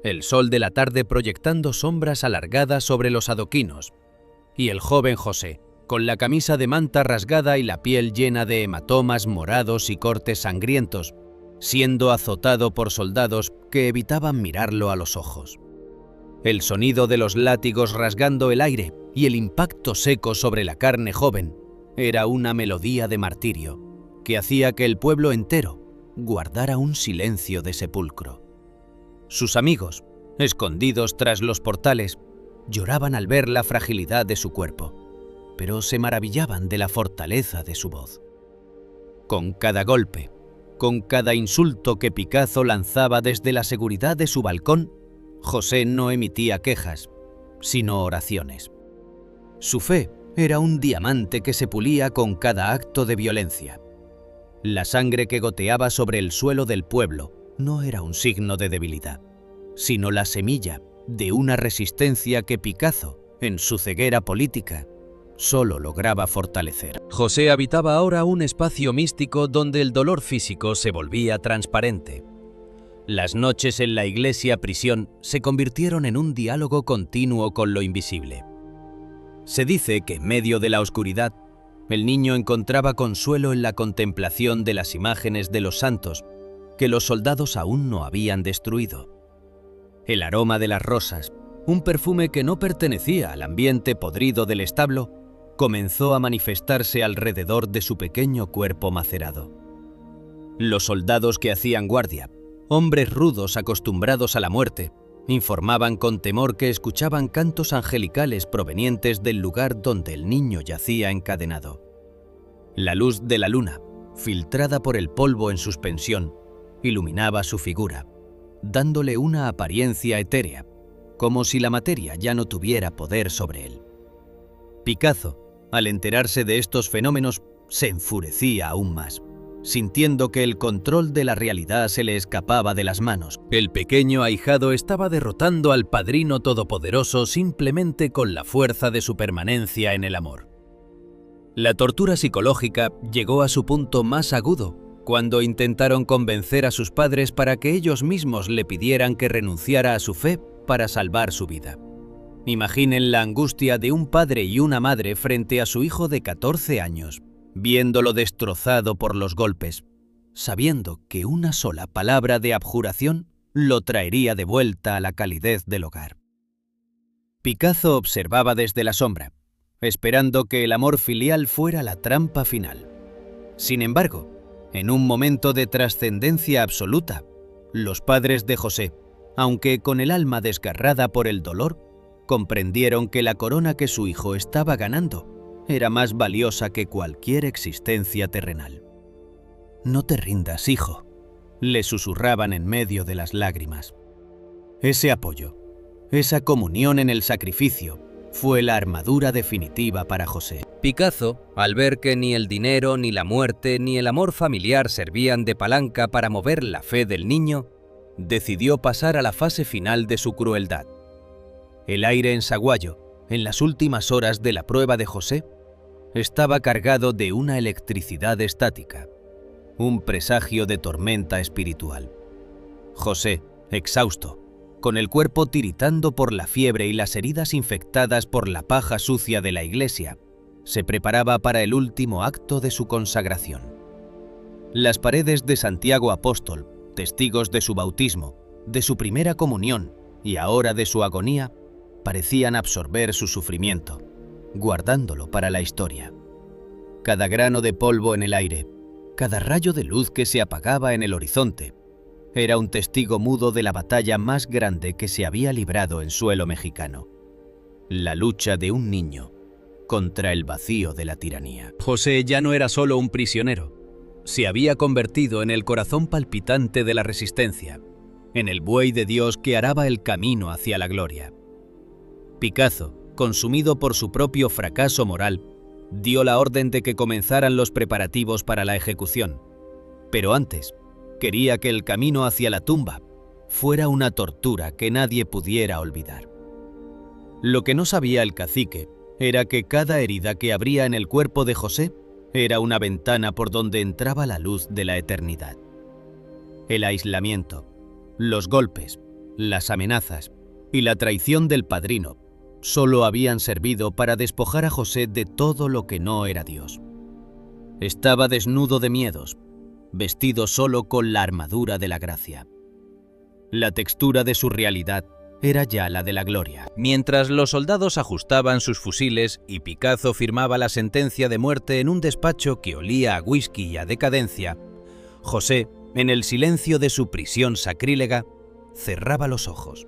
Speaker 2: el sol de la tarde proyectando sombras alargadas sobre los adoquinos, y el joven José, con la camisa de manta rasgada y la piel llena de hematomas morados y cortes sangrientos, siendo azotado por soldados que evitaban mirarlo a los ojos. El sonido de los látigos rasgando el aire y el impacto seco sobre la carne joven era una melodía de martirio que hacía que el pueblo entero guardara un silencio de sepulcro. Sus amigos, escondidos tras los portales, lloraban al ver la fragilidad de su cuerpo, pero se maravillaban de la fortaleza de su voz. Con cada golpe, con cada insulto que Picazo lanzaba desde la seguridad de su balcón, José no emitía quejas, sino oraciones. Su fe era un diamante que se pulía con cada acto de violencia. La sangre que goteaba sobre el suelo del pueblo no era un signo de debilidad, sino la semilla de una resistencia que Picazo, en su ceguera política, solo lograba fortalecer. José habitaba ahora un espacio místico donde el dolor físico se volvía transparente. Las noches en la iglesia-prisión se convirtieron en un diálogo continuo con lo invisible. Se dice que en medio de la oscuridad, el niño encontraba consuelo en la contemplación de las imágenes de los santos que los soldados aún no habían destruido. El aroma de las rosas, un perfume que no pertenecía al ambiente podrido del establo, comenzó a manifestarse alrededor de su pequeño cuerpo macerado. Los soldados que hacían guardia, hombres rudos acostumbrados a la muerte, informaban con temor que escuchaban cantos angelicales provenientes del lugar donde el niño yacía encadenado. La luz de la luna, filtrada por el polvo en suspensión, iluminaba su figura, dándole una apariencia etérea, como si la materia ya no tuviera poder sobre él. Picazo, al enterarse de estos fenómenos, se enfurecía aún más, sintiendo que el control de la realidad se le escapaba de las manos.
Speaker 1: El pequeño ahijado estaba derrotando al Padrino Todopoderoso simplemente con la fuerza de su permanencia en el amor. La tortura psicológica llegó a su punto más agudo cuando intentaron convencer a sus padres para que ellos mismos le pidieran que renunciara a su fe para salvar su vida. Imaginen la angustia de un padre y una madre frente a su hijo de 14 años, viéndolo destrozado por los golpes, sabiendo que una sola palabra de abjuración lo traería de vuelta a la calidez del hogar. Picazo observaba desde la sombra, esperando que el amor filial fuera la trampa final. Sin embargo, en un momento de trascendencia absoluta, los padres de José, aunque con el alma desgarrada por el dolor, comprendieron que la corona que su hijo estaba ganando era más valiosa que cualquier existencia terrenal. «No te rindas, hijo», le susurraban en medio de las lágrimas. Ese apoyo, esa comunión en el sacrificio, fue la armadura definitiva para José.
Speaker 2: Picazo, al ver que ni el dinero, ni la muerte, ni el amor familiar servían de palanca para mover la fe del niño, decidió pasar a la fase final de su crueldad. El aire en Saguayo, en las últimas horas de la prueba de José, estaba cargado de una electricidad estática, un presagio de tormenta espiritual. José, exhausto, con el cuerpo tiritando por la fiebre y las heridas infectadas por la paja sucia de la iglesia, se preparaba para el último acto de su consagración. Las paredes de Santiago Apóstol, testigos de su bautismo, de su primera comunión y ahora de su agonía, parecían absorber su sufrimiento, guardándolo para la historia. Cada grano de polvo en el aire, cada rayo de luz que se apagaba en el horizonte, era un testigo mudo de la batalla más grande que se había librado en suelo mexicano: la lucha de un niño contra el vacío de la tiranía.
Speaker 1: José ya no era solo un prisionero, se había convertido en el corazón palpitante de la resistencia, en el buey de Dios que araba el camino hacia la gloria. Picazo, consumido por su propio fracaso moral, dio la orden de que comenzaran los preparativos para la ejecución. Pero antes, quería que el camino hacia la tumba fuera una tortura que nadie pudiera olvidar. Lo que no sabía el cacique era que cada herida que abría en el cuerpo de José era una ventana por donde entraba la luz de la eternidad. El aislamiento, los golpes, las amenazas y la traición del padrino solo habían servido para despojar a José de todo lo que no era Dios. Estaba desnudo de miedos, vestido solo con la armadura de la gracia. La textura de su realidad era ya la de la gloria. Mientras los soldados ajustaban sus fusiles y Picazo firmaba la sentencia de muerte en un despacho que olía a whisky y a decadencia, José, en el silencio de su prisión sacrílega, cerraba los ojos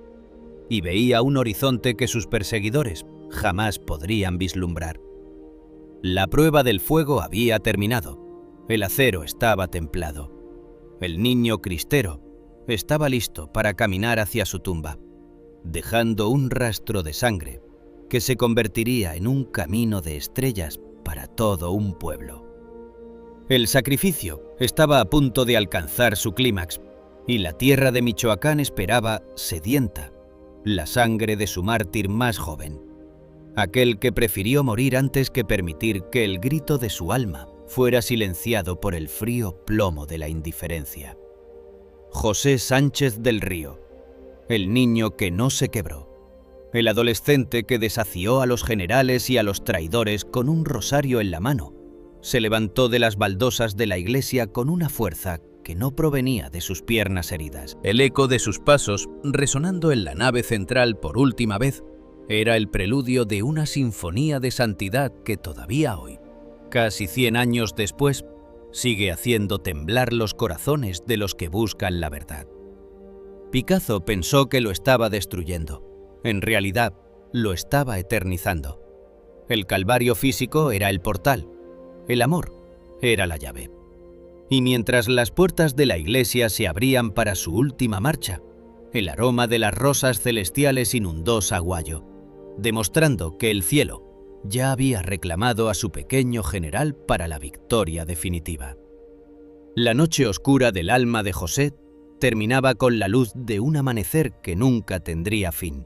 Speaker 1: y veía un horizonte que sus perseguidores jamás podrían vislumbrar. La prueba del fuego había terminado. El acero estaba templado. El niño cristero estaba listo para caminar hacia su tumba, dejando un rastro de sangre que se convertiría en un camino de estrellas para todo un pueblo. El sacrificio estaba a punto de alcanzar su clímax y la tierra de Michoacán esperaba, sedienta, la sangre de su mártir más joven, aquel que prefirió morir antes que permitir que el grito de su alma fuera silenciado por el frío plomo de la indiferencia. José Sánchez del Río, el niño que no se quebró, el adolescente que desafió a los generales y a los traidores con un rosario en la mano, se levantó de las baldosas de la iglesia con una fuerza que no provenía de sus piernas heridas. El eco de sus pasos, resonando en la nave central por última vez, era el preludio de una sinfonía de santidad que todavía hoy, casi 100 años después, sigue haciendo temblar los corazones de los que buscan la verdad. Picazo pensó que lo estaba destruyendo. En realidad, lo estaba eternizando. El calvario físico era el portal. El amor era la llave.
Speaker 2: Y mientras las puertas de la iglesia se abrían para su última marcha, el aroma de las rosas celestiales inundó Saguayo, demostrando que el cielo ya había reclamado a su pequeño general para la victoria definitiva. La noche oscura del alma de José terminaba con la luz de un amanecer que nunca tendría fin,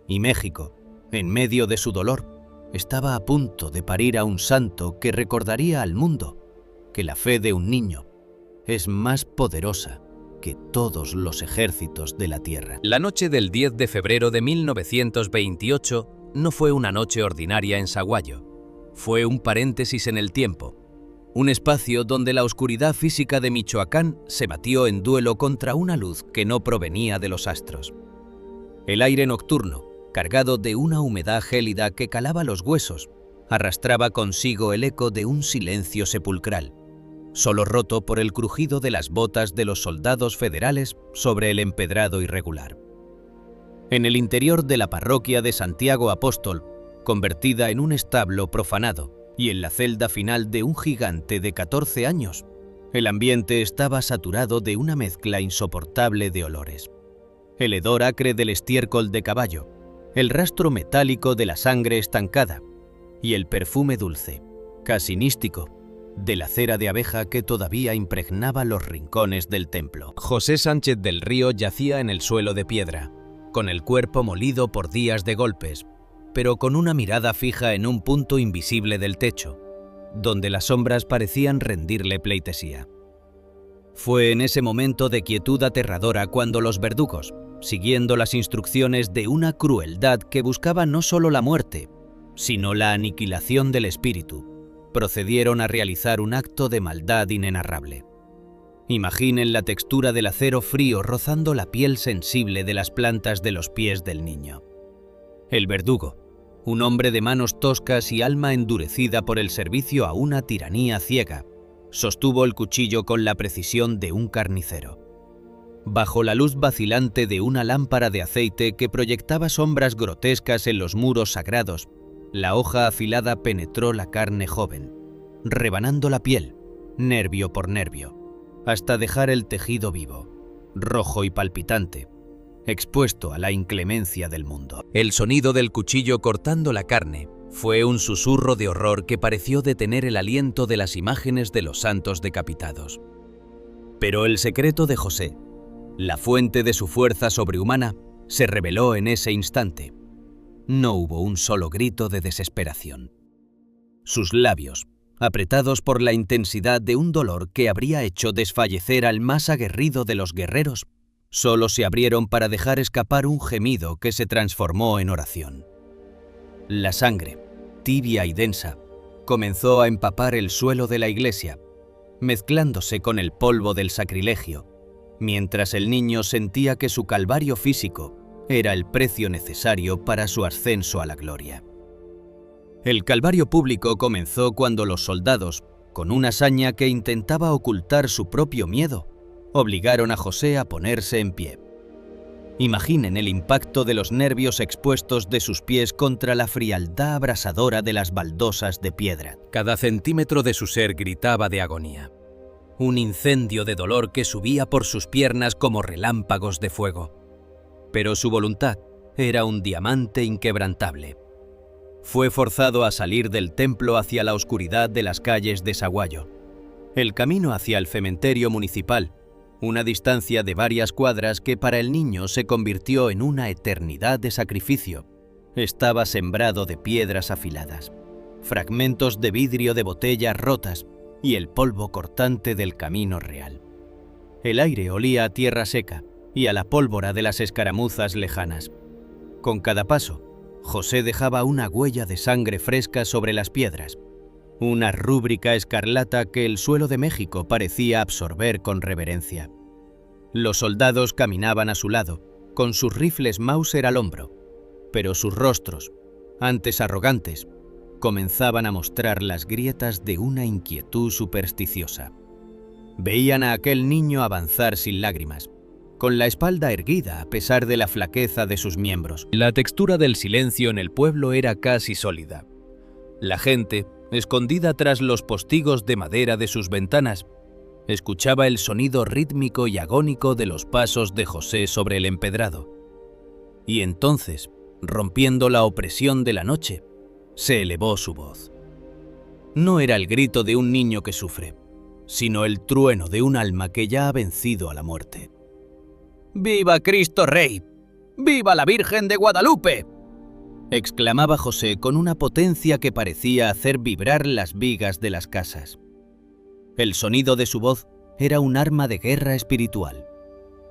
Speaker 2: y México, en medio de su dolor, estaba a punto de parir a un santo que recordaría al mundo que la fe de un niño es más poderosa que todos los ejércitos de la tierra.
Speaker 1: La noche del 10 de febrero de 1928 no fue una noche ordinaria en Saguayo. Fue un paréntesis en el tiempo, un espacio donde la oscuridad física de Michoacán se batió en duelo contra una luz que no provenía de los astros. El aire nocturno, cargado de una humedad gélida que calaba los huesos, arrastraba consigo el eco de un silencio sepulcral, solo roto por el crujido de las botas de los soldados federales sobre el empedrado irregular. En el interior de la parroquia de Santiago Apóstol, convertida en un establo profanado, y en la celda final de un gigante de 14 años, el ambiente estaba saturado de una mezcla insoportable de olores. El hedor acre del estiércol de caballo, el rastro metálico de la sangre estancada y el perfume dulce, casi místico, de la cera de abeja que todavía impregnaba los rincones del templo. José Sánchez del Río yacía en el suelo de piedra, con el cuerpo molido por días de golpes, pero con una mirada fija en un punto invisible del techo, donde las sombras parecían rendirle pleitesía. Fue en ese momento de quietud aterradora cuando los verdugos, siguiendo las instrucciones de una crueldad que buscaba no solo la muerte, sino la aniquilación del espíritu, procedieron a realizar un acto de maldad inenarrable. Imaginen la textura del acero frío rozando la piel sensible de las plantas de los pies del niño. El verdugo, un hombre de manos toscas y alma endurecida por el servicio a una tiranía ciega, sostuvo el cuchillo con la precisión de un carnicero. Bajo la luz vacilante de una lámpara de aceite que proyectaba sombras grotescas en los muros sagrados, la hoja afilada penetró la carne joven, rebanando la piel, nervio por nervio, hasta dejar el tejido vivo, rojo y palpitante, expuesto a la inclemencia del mundo. El sonido del cuchillo cortando la carne fue un susurro de horror que pareció detener el aliento de las imágenes de los santos decapitados. Pero el secreto de José, la fuente de su fuerza sobrehumana, se reveló en ese instante. No hubo un solo grito de desesperación. Sus labios, apretados por la intensidad de un dolor que habría hecho desfallecer al más aguerrido de los guerreros, solo se abrieron para dejar escapar un gemido que se transformó en oración. La sangre, tibia y densa, comenzó a empapar el suelo de la iglesia, mezclándose con el polvo del sacrilegio, mientras el niño sentía que su calvario físico era el precio necesario para su ascenso a la gloria. El calvario público comenzó cuando los soldados, con una saña que intentaba ocultar su propio miedo, obligaron a José a ponerse en pie. Imaginen el impacto de los nervios expuestos de sus pies contra la frialdad abrasadora de las baldosas de piedra. Cada centímetro de su ser gritaba de agonía. Un incendio de dolor que subía por sus piernas como relámpagos de fuego. Pero su voluntad era un diamante inquebrantable. Fue forzado a salir del templo hacia la oscuridad de las calles de Saguayo. El camino hacia el cementerio municipal, una distancia de varias cuadras que para el niño se convirtió en una eternidad de sacrificio, estaba sembrado de piedras afiladas, fragmentos de vidrio de botellas rotas y el polvo cortante del camino real. El aire olía a tierra seca y a la pólvora de las escaramuzas lejanas. Con cada paso, José dejaba una huella de sangre fresca sobre las piedras, una rúbrica escarlata que el suelo de México parecía absorber con reverencia. Los soldados caminaban a su lado, con sus rifles Mauser al hombro, pero sus rostros, antes arrogantes, comenzaban a mostrar las grietas de una inquietud supersticiosa. Veían a aquel niño avanzar sin lágrimas, con la espalda erguida a pesar de la flaqueza de sus miembros. La textura del silencio en el pueblo era casi sólida. La gente, escondida tras los postigos de madera de sus ventanas, Escuchaba el sonido rítmico y agónico de los pasos de José sobre el empedrado. Y entonces, rompiendo la opresión de la noche, se elevó su voz. No era el grito de un niño que sufre, sino el trueno de un alma que ya ha vencido a la muerte.
Speaker 2: ¡Viva Cristo Rey! ¡Viva la Virgen de Guadalupe!,
Speaker 1: exclamaba José con una potencia que parecía hacer vibrar las vigas de las casas. El sonido de su voz era un arma de guerra espiritual.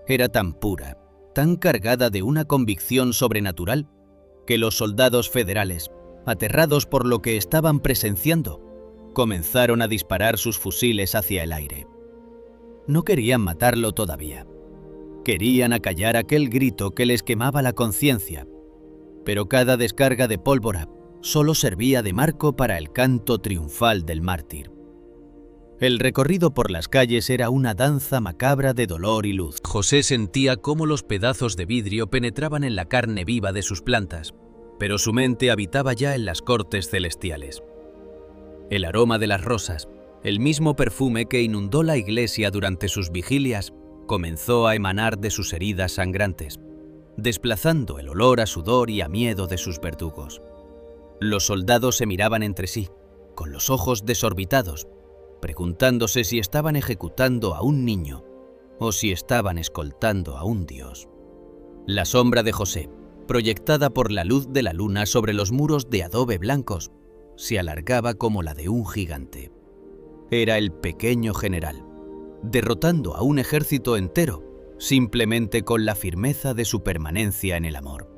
Speaker 1: Era tan pura, tan cargada de una convicción sobrenatural, que los soldados federales, aterrados por lo que estaban presenciando, comenzaron a disparar sus fusiles hacia el aire. No querían matarlo todavía. Querían acallar aquel grito que les quemaba la conciencia, pero cada descarga de pólvora solo servía de marco para el canto triunfal del mártir. El recorrido por las calles era una danza macabra de dolor y luz.
Speaker 2: José sentía cómo los pedazos de vidrio penetraban en la carne viva de sus plantas, pero su mente habitaba ya en las cortes celestiales. El aroma de las rosas, el mismo perfume que inundó la iglesia durante sus vigilias, comenzó a emanar de sus heridas sangrantes, desplazando el olor a sudor y a miedo de sus verdugos. Los soldados se miraban entre sí, con los ojos desorbitados, preguntándose si estaban ejecutando a un niño o si estaban escoltando a un dios. La sombra de José, proyectada por la luz de la luna sobre los muros de adobe blancos, se alargaba como la de un gigante. Era el pequeño general, derrotando a un ejército entero, simplemente con la firmeza de su permanencia en el amor.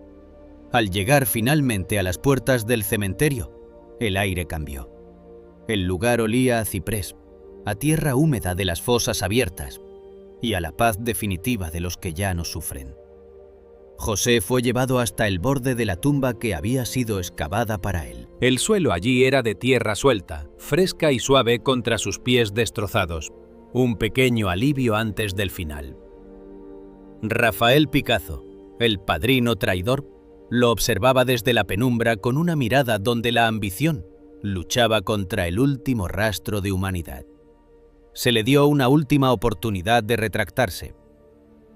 Speaker 2: Al llegar finalmente a las puertas del cementerio, el aire cambió. El lugar olía a ciprés, a tierra húmeda de las fosas abiertas y a la paz definitiva de los que ya no sufren. José fue llevado hasta el borde de la tumba que había sido excavada para él.
Speaker 1: El suelo allí era de tierra suelta, fresca y suave contra sus pies destrozados. Un pequeño alivio antes del final. Rafael Picazo, el padrino traidor, lo observaba desde la penumbra con una mirada donde la ambición luchaba contra el último rastro de humanidad. Se le dio una última oportunidad de retractarse.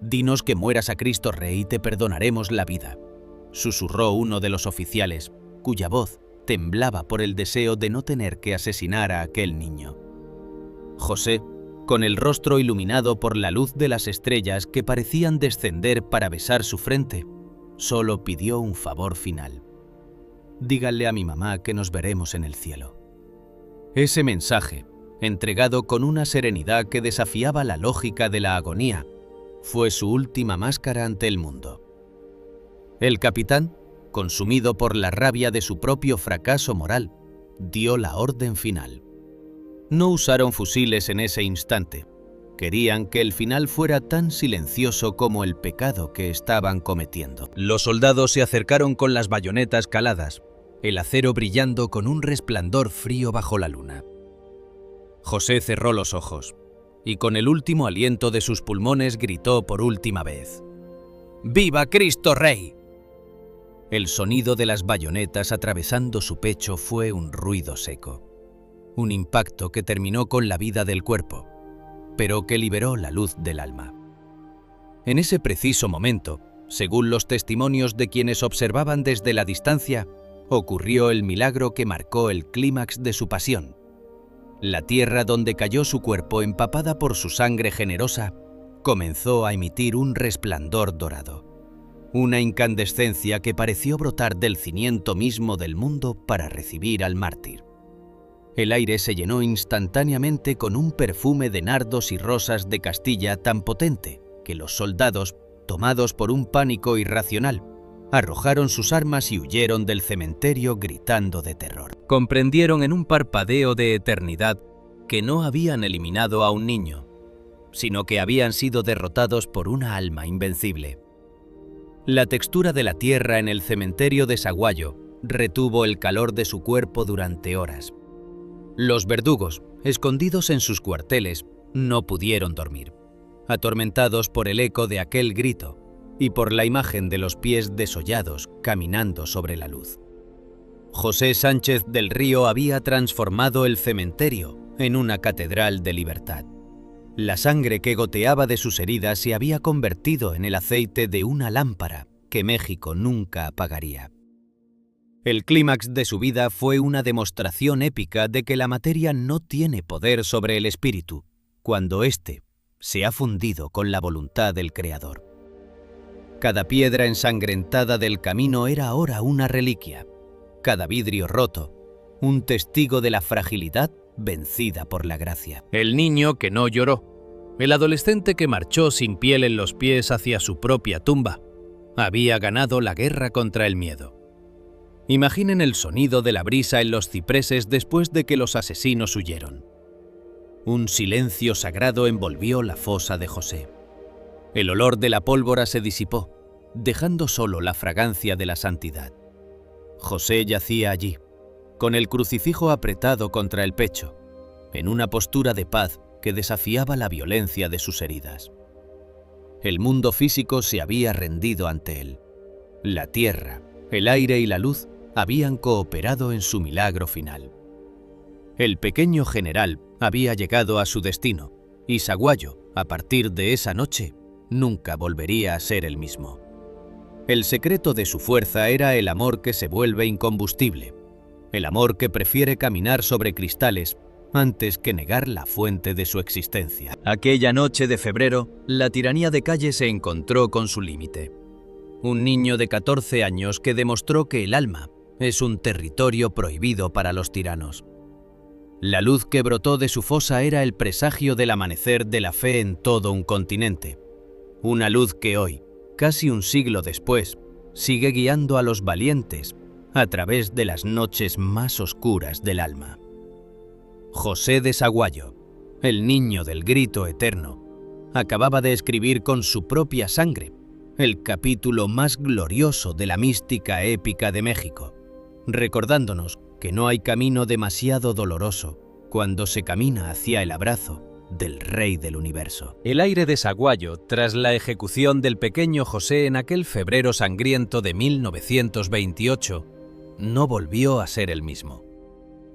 Speaker 1: «Dinos que mueras a Cristo Rey y te perdonaremos la vida», susurró uno de los oficiales, cuya voz temblaba por el deseo de no tener que asesinar a aquel niño. José, con el rostro iluminado por la luz de las estrellas que parecían descender para besar su frente, solo pidió un favor final. «Díganle a mi mamá que nos veremos en el cielo». Ese mensaje, entregado con una serenidad que desafiaba la lógica de la agonía, fue su última máscara ante el mundo. El capitán, consumido por la rabia de su propio fracaso moral, dio la orden final. No usaron fusiles en ese instante. Querían que el final fuera tan silencioso como el pecado que estaban cometiendo. Los soldados se acercaron con las bayonetas caladas, el acero brillando con un resplandor frío bajo la luna. José cerró los ojos y con el último aliento de sus pulmones gritó por última vez: «¡Viva Cristo Rey!». El sonido de las bayonetas atravesando su pecho fue un ruido seco, un impacto que terminó con la vida del cuerpo, pero que liberó la luz del alma. En ese preciso momento, según los testimonios de quienes observaban desde la distancia, ocurrió el milagro que marcó el clímax de su pasión. La tierra donde cayó su cuerpo, empapada por su sangre generosa, comenzó a emitir un resplandor dorado, una incandescencia que pareció brotar del cimiento mismo del mundo para recibir al mártir. El aire se llenó instantáneamente con un perfume de nardos y rosas de Castilla tan potente que los soldados, tomados por un pánico irracional, arrojaron sus armas y huyeron del cementerio gritando de terror. Comprendieron en un parpadeo de eternidad que no habían eliminado a un niño, sino que habían sido derrotados por una alma invencible. La textura de la tierra en el cementerio de Saguayo retuvo el calor de su cuerpo durante horas. Los verdugos, escondidos en sus cuarteles, no pudieron dormir, atormentados por el eco de aquel grito y por la imagen de los pies desollados caminando sobre la luz. José Sánchez del Río había transformado el cementerio en una catedral de libertad.
Speaker 2: La sangre que goteaba de sus heridas se había convertido en el aceite de una lámpara que México nunca apagaría. El clímax de su vida fue una demostración épica de que la materia no tiene poder sobre el espíritu, cuando éste se ha fundido con la voluntad del Creador. Cada piedra ensangrentada del camino era ahora una reliquia, cada vidrio roto, un testigo de la fragilidad vencida por la gracia.
Speaker 1: El niño que no lloró, el adolescente que marchó sin piel en los pies hacia su propia tumba, había ganado la guerra contra el miedo. Imaginen el sonido de la brisa en los cipreses después de que los asesinos huyeron. Un silencio sagrado envolvió la fosa de José. El olor de la pólvora se disipó, dejando solo la fragancia de la santidad. José yacía allí, con el crucifijo apretado contra el pecho, en una postura de paz que desafiaba la violencia de sus heridas. El mundo físico se había rendido ante él. La tierra, el aire y la luz habían cooperado en su milagro final. El pequeño general había llegado a su destino, y Saguayo, a partir de esa noche, nunca volvería a ser el mismo. El secreto de su fuerza era el amor que se vuelve incombustible, el amor que prefiere caminar sobre cristales antes que negar la fuente de su existencia. Aquella noche de febrero, la tiranía de Calle se encontró con su límite. Un niño de 14 años que demostró que el alma es un territorio prohibido para los tiranos. La luz que brotó de su fosa era el presagio del amanecer de la fe en todo un continente. Una luz que hoy, casi un siglo después, sigue guiando a los valientes a través de las noches más oscuras del alma. José de Saguayo, el niño del grito eterno, acababa de escribir con su propia sangre el capítulo más glorioso de la mística épica de México, recordándonos que no hay camino demasiado doloroso cuando se camina hacia el abrazo del Rey del Universo. El aire de Saguayo, tras la ejecución del pequeño José en aquel febrero sangriento de 1928, no volvió a ser el mismo.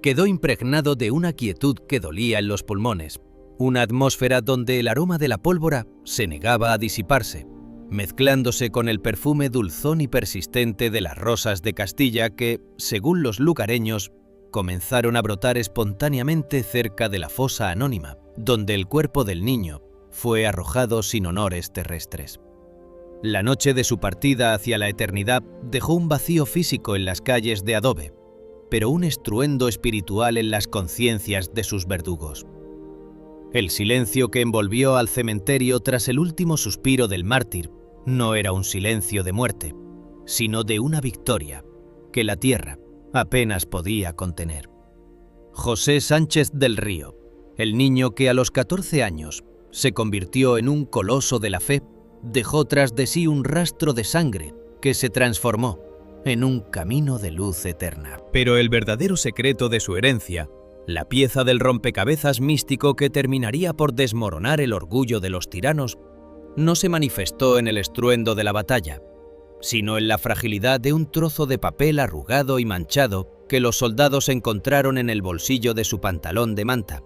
Speaker 1: Quedó impregnado de una quietud que dolía en los pulmones, una atmósfera donde el aroma de la pólvora se negaba a disiparse, mezclándose con el perfume dulzón y persistente de las rosas de Castilla que, según los lugareños, comenzaron a brotar espontáneamente cerca de la fosa anónima, donde el cuerpo del niño fue arrojado sin honores terrestres. La noche de su partida hacia la eternidad dejó un vacío físico en las calles de adobe, pero un estruendo espiritual en las conciencias de sus verdugos. El silencio que envolvió al cementerio tras el último suspiro del mártir no era un silencio de muerte, sino de una victoria que la tierra apenas podía contener. José Sánchez del Río, el niño que a los 14 años se convirtió en un coloso de la fe, dejó tras de sí un rastro de sangre que se transformó en un camino de luz eterna. Pero el verdadero secreto de su herencia, la pieza del rompecabezas místico que terminaría por desmoronar el orgullo de los tiranos, no se manifestó en el estruendo de la batalla, sino en la fragilidad de un trozo de papel arrugado y manchado que los soldados encontraron en el bolsillo de su pantalón de manta,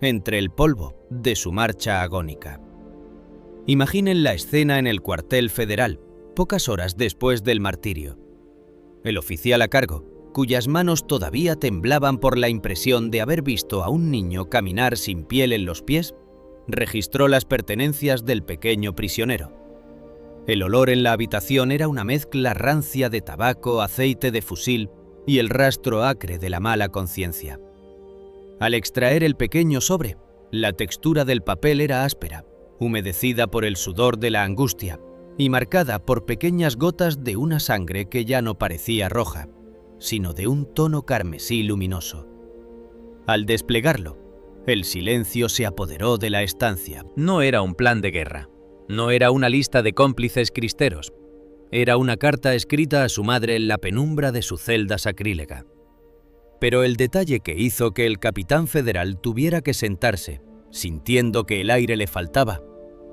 Speaker 1: entre el polvo de su marcha agónica. Imaginen la escena en el cuartel federal, pocas horas después del martirio. El oficial a cargo, cuyas manos todavía temblaban por la impresión de haber visto a un niño caminar sin piel en los pies, registró las pertenencias del pequeño prisionero. El olor en la habitación era una mezcla rancia de tabaco, aceite de fusil y el rastro acre de la mala conciencia. Al extraer el pequeño sobre, la textura del papel era áspera, humedecida por el sudor de la angustia y marcada por pequeñas gotas de una sangre que ya no parecía roja, sino de un tono carmesí luminoso. Al desplegarlo, el silencio se apoderó de la estancia. No era un plan de guerra, no era una lista de cómplices cristeros, era una carta escrita a su madre en la penumbra de su celda sacrílega. Pero el detalle que hizo que el capitán federal tuviera que sentarse, sintiendo que el aire le faltaba,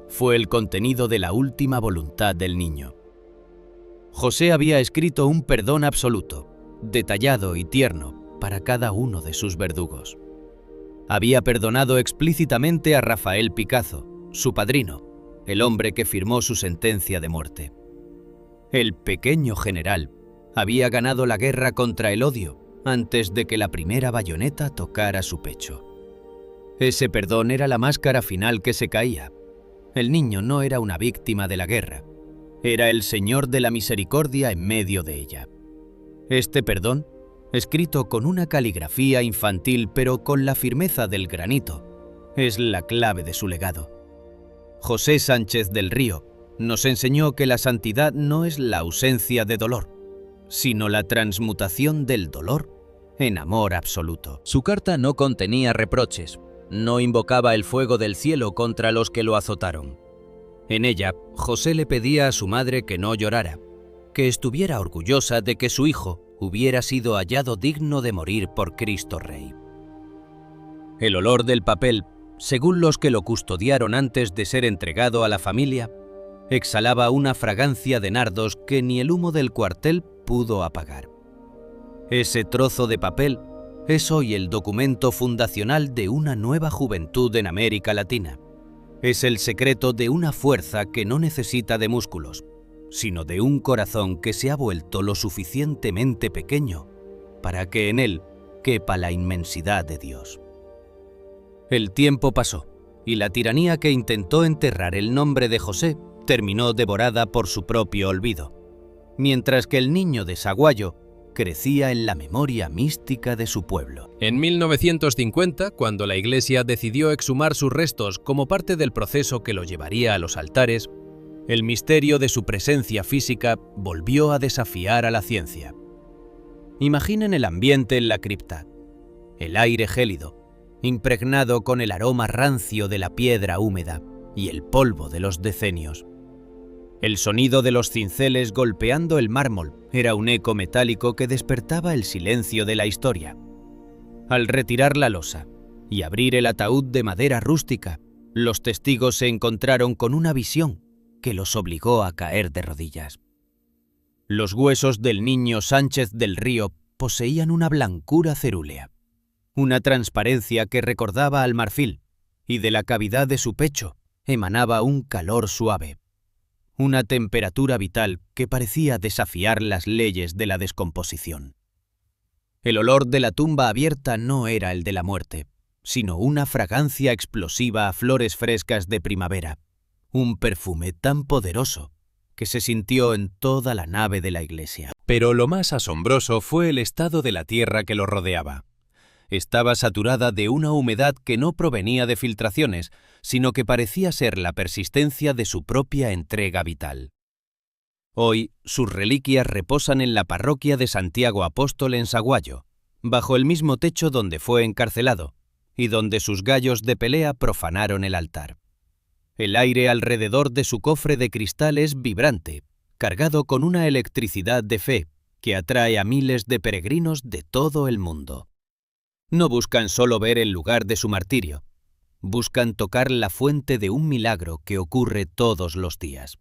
Speaker 1: fue el contenido de la última voluntad del niño. José había escrito un perdón absoluto, detallado y tierno para cada uno de sus verdugos.
Speaker 2: Había perdonado explícitamente a Rafael Picasso, su padrino, el hombre que firmó su sentencia de muerte. El pequeño general había ganado la guerra contra el odio antes de que la primera bayoneta tocara su pecho. Ese perdón era la máscara final que se caía. El niño no era una víctima de la guerra, era el Señor de la misericordia en medio de ella. Este perdón, escrito con una caligrafía infantil pero con la firmeza del granito, es la clave de su legado. José Sánchez del Río nos enseñó que la santidad no es la ausencia de dolor, sino la transmutación del dolor en amor absoluto.
Speaker 1: Su carta no contenía reproches, no invocaba el fuego del cielo contra los que lo azotaron. En ella, José le pedía a su madre que no llorara, que estuviera orgullosa de que su hijo hubiera sido hallado digno de morir por Cristo Rey. El olor del papel, según los que lo custodiaron antes de ser entregado a la familia, exhalaba una fragancia de nardos que ni el humo del cuartel pudo apagar. Ese trozo de papel es hoy el documento fundacional de una nueva juventud en América Latina. Es el secreto de una fuerza que no necesita de músculos, sino de un corazón que se ha vuelto lo suficientemente pequeño para que en él quepa la inmensidad de Dios. El tiempo pasó, y la tiranía que intentó enterrar el nombre de José terminó devorada por su propio olvido, mientras que el niño de Saguayo crecía en la memoria mística de su pueblo.
Speaker 3: En 1950, cuando la Iglesia decidió exhumar sus restos como parte del proceso que lo llevaría a los altares, el misterio de su presencia física volvió a desafiar a la ciencia. Imaginen el ambiente en la cripta, el aire gélido, impregnado con el aroma rancio de la piedra húmeda y el polvo de los decenios. El sonido de los cinceles golpeando el mármol era un eco metálico que despertaba el silencio de la historia. Al retirar la losa y abrir el ataúd de madera rústica, los testigos se encontraron con una visión que los obligó a caer de rodillas. Los huesos del niño Sánchez del Río poseían una blancura cerúlea, una transparencia que recordaba al marfil, y de la cavidad de su pecho emanaba un calor suave, una temperatura vital que parecía desafiar las leyes de la descomposición. El olor de la tumba abierta no era el de la muerte, sino una fragancia explosiva a flores frescas de primavera, un perfume tan poderoso que se sintió en toda la nave de la iglesia. Pero lo más asombroso fue el estado de la tierra que lo rodeaba. Estaba saturada de una humedad que no provenía de filtraciones, sino que parecía ser la persistencia de su propia entrega vital. Hoy, sus reliquias reposan en la parroquia de Santiago Apóstol en Saguayo, bajo el mismo techo donde fue encarcelado, y donde sus gallos de pelea profanaron el altar. El aire alrededor de su cofre de cristal es vibrante, cargado con una electricidad de fe que atrae a miles de peregrinos de todo el mundo. No buscan solo ver el lugar de su martirio, buscan tocar la fuente de un milagro que ocurre todos los días,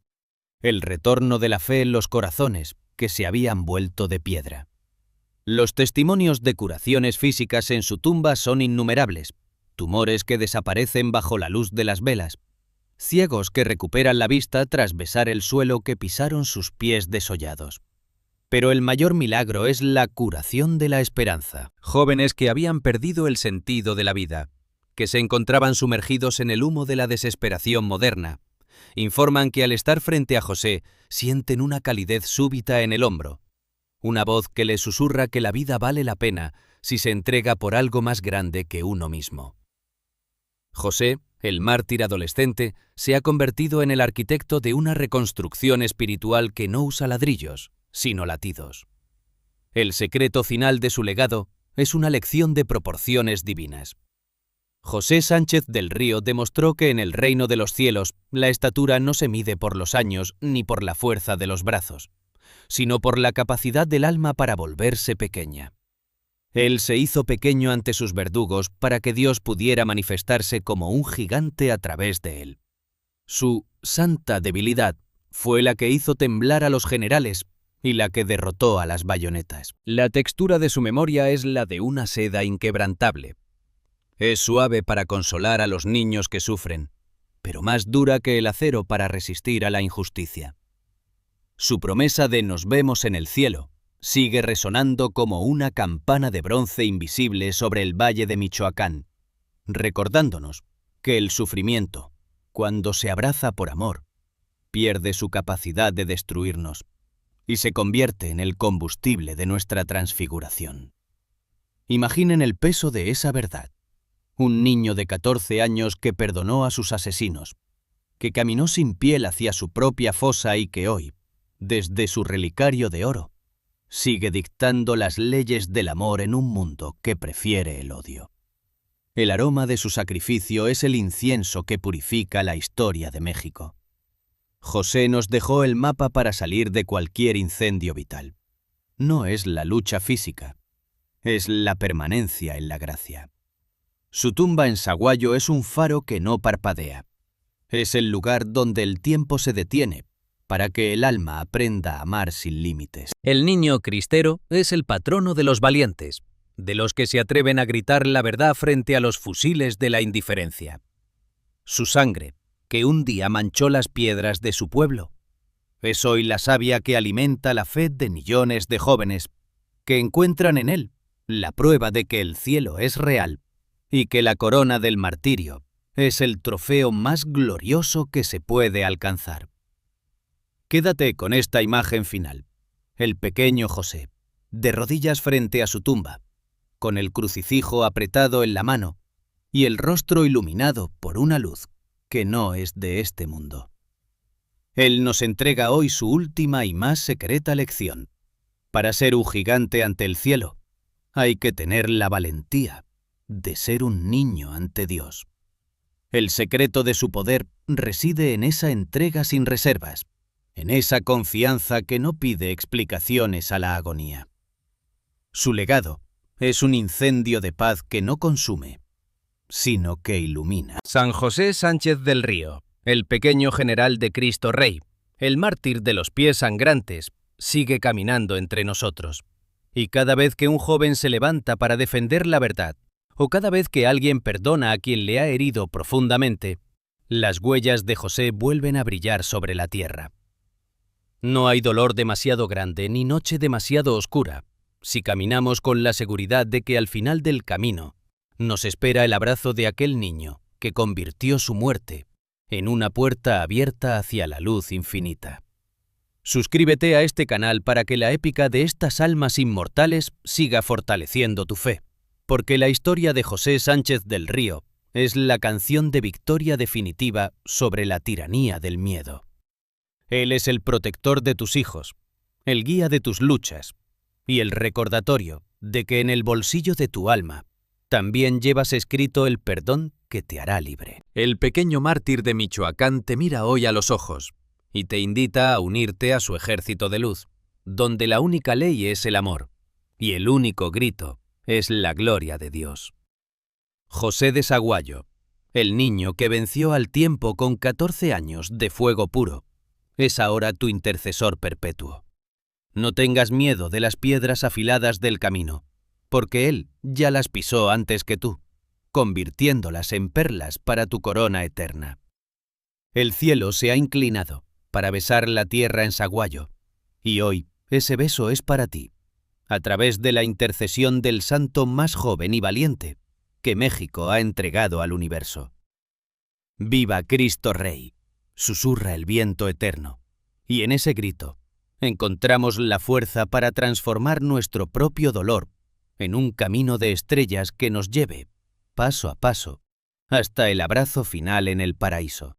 Speaker 3: el retorno de la fe en los corazones que se habían vuelto de piedra. Los testimonios de curaciones físicas en su tumba son innumerables, tumores que desaparecen bajo la luz de las velas, ciegos que recuperan la vista tras besar el suelo que pisaron sus pies desollados. Pero el mayor milagro es la curación de la esperanza.
Speaker 1: Jóvenes que habían perdido el sentido de la vida, que se encontraban sumergidos en el humo de la desesperación moderna, informan que al estar frente a José sienten una calidez súbita en el hombro, una voz que les susurra que la vida vale la pena si se entrega por algo más grande que uno mismo. José, el mártir adolescente, se ha convertido en el arquitecto de una reconstrucción espiritual que no usa ladrillos, sino latidos. El secreto final de su legado es una lección de proporciones divinas. José Sánchez del Río demostró que en el reino de los cielos la estatura no se mide por los años ni por la fuerza de los brazos, sino por la capacidad del alma para volverse pequeña. Él se hizo pequeño ante sus verdugos para que Dios pudiera manifestarse como un gigante a través de él. Su santa debilidad fue la que hizo temblar a los generales y la que derrotó a las bayonetas. La textura de su memoria es la de una seda inquebrantable. Es suave para consolar a los niños que sufren, pero más dura que el acero para resistir a la injusticia. Su promesa de nos vemos en el cielo sigue resonando como una campana de bronce invisible sobre el valle de Michoacán, recordándonos que el sufrimiento, cuando se abraza por amor, pierde su capacidad de destruirnos y se convierte en el combustible de nuestra transfiguración. Imaginen el peso de esa verdad. Un niño de 14 años que perdonó a sus asesinos, que caminó sin piel hacia su propia fosa y que hoy, desde su relicario de oro, sigue dictando las leyes del amor en un mundo que prefiere el odio. El aroma de su sacrificio es el incienso que purifica la historia de México. José nos dejó el mapa para salir de cualquier incendio vital. No es la lucha física, es la permanencia en la gracia. Su tumba en Saguayo es un faro que no parpadea. Es el lugar donde el tiempo se detiene para que el alma aprenda a amar sin límites.
Speaker 3: El niño cristero es el patrono de los valientes, de los que se atreven a gritar la verdad frente a los fusiles de la indiferencia. Su sangre, que un día manchó las piedras de su pueblo, es hoy la savia que alimenta la fe de millones de jóvenes que encuentran en él la prueba de que el cielo es real y que la corona del martirio es el trofeo más glorioso que se puede alcanzar. Quédate con esta imagen final. El pequeño José, de rodillas frente a su tumba, con el crucifijo apretado en la mano y el rostro iluminado por una luz que no es de este mundo. Él nos entrega hoy su última y más secreta lección. Para ser un gigante ante el cielo, hay que tener la valentía de ser un niño ante Dios. El secreto de su poder reside en esa entrega sin reservas, en esa confianza que no pide explicaciones a la agonía. Su legado es un incendio de paz que no consume, sino que ilumina.
Speaker 2: San José Sánchez del Río, el pequeño general de Cristo Rey, el mártir de los pies sangrantes, sigue caminando entre nosotros. Y cada vez que un joven se levanta para defender la verdad, o cada vez que alguien perdona a quien le ha herido profundamente, las huellas de José vuelven a brillar sobre la tierra. No hay dolor demasiado grande ni noche demasiado oscura, si caminamos con la seguridad de que al final del camino nos espera el abrazo de aquel niño que convirtió su muerte en una puerta abierta hacia la luz infinita. Suscríbete a este canal para que la épica de estas almas inmortales siga fortaleciendo tu fe, porque la historia de José Sánchez del Río es la canción de victoria definitiva sobre la tiranía del miedo. Él es el protector de tus hijos, el guía de tus luchas y el recordatorio de que en el bolsillo de tu alma también llevas escrito el perdón que te hará libre.
Speaker 1: El pequeño mártir de Michoacán te mira hoy a los ojos y te invita a unirte a su ejército de luz, donde la única ley es el amor y el único grito es la gloria de Dios. José de Saguayo, el niño que venció al tiempo con 14 años de fuego puro, es ahora tu intercesor perpetuo. No tengas miedo de las piedras afiladas del camino, porque Él ya las pisó antes que tú, convirtiéndolas en perlas para tu corona eterna. El cielo se ha inclinado para besar la tierra en Saguayo, y hoy ese beso es para ti, a través de la intercesión del santo más joven y valiente que México ha entregado al universo. ¡Viva Cristo Rey!, susurra el viento eterno, y en ese grito encontramos la fuerza para transformar nuestro propio dolor en un camino de estrellas que nos lleve, paso a paso, hasta el abrazo final en el paraíso.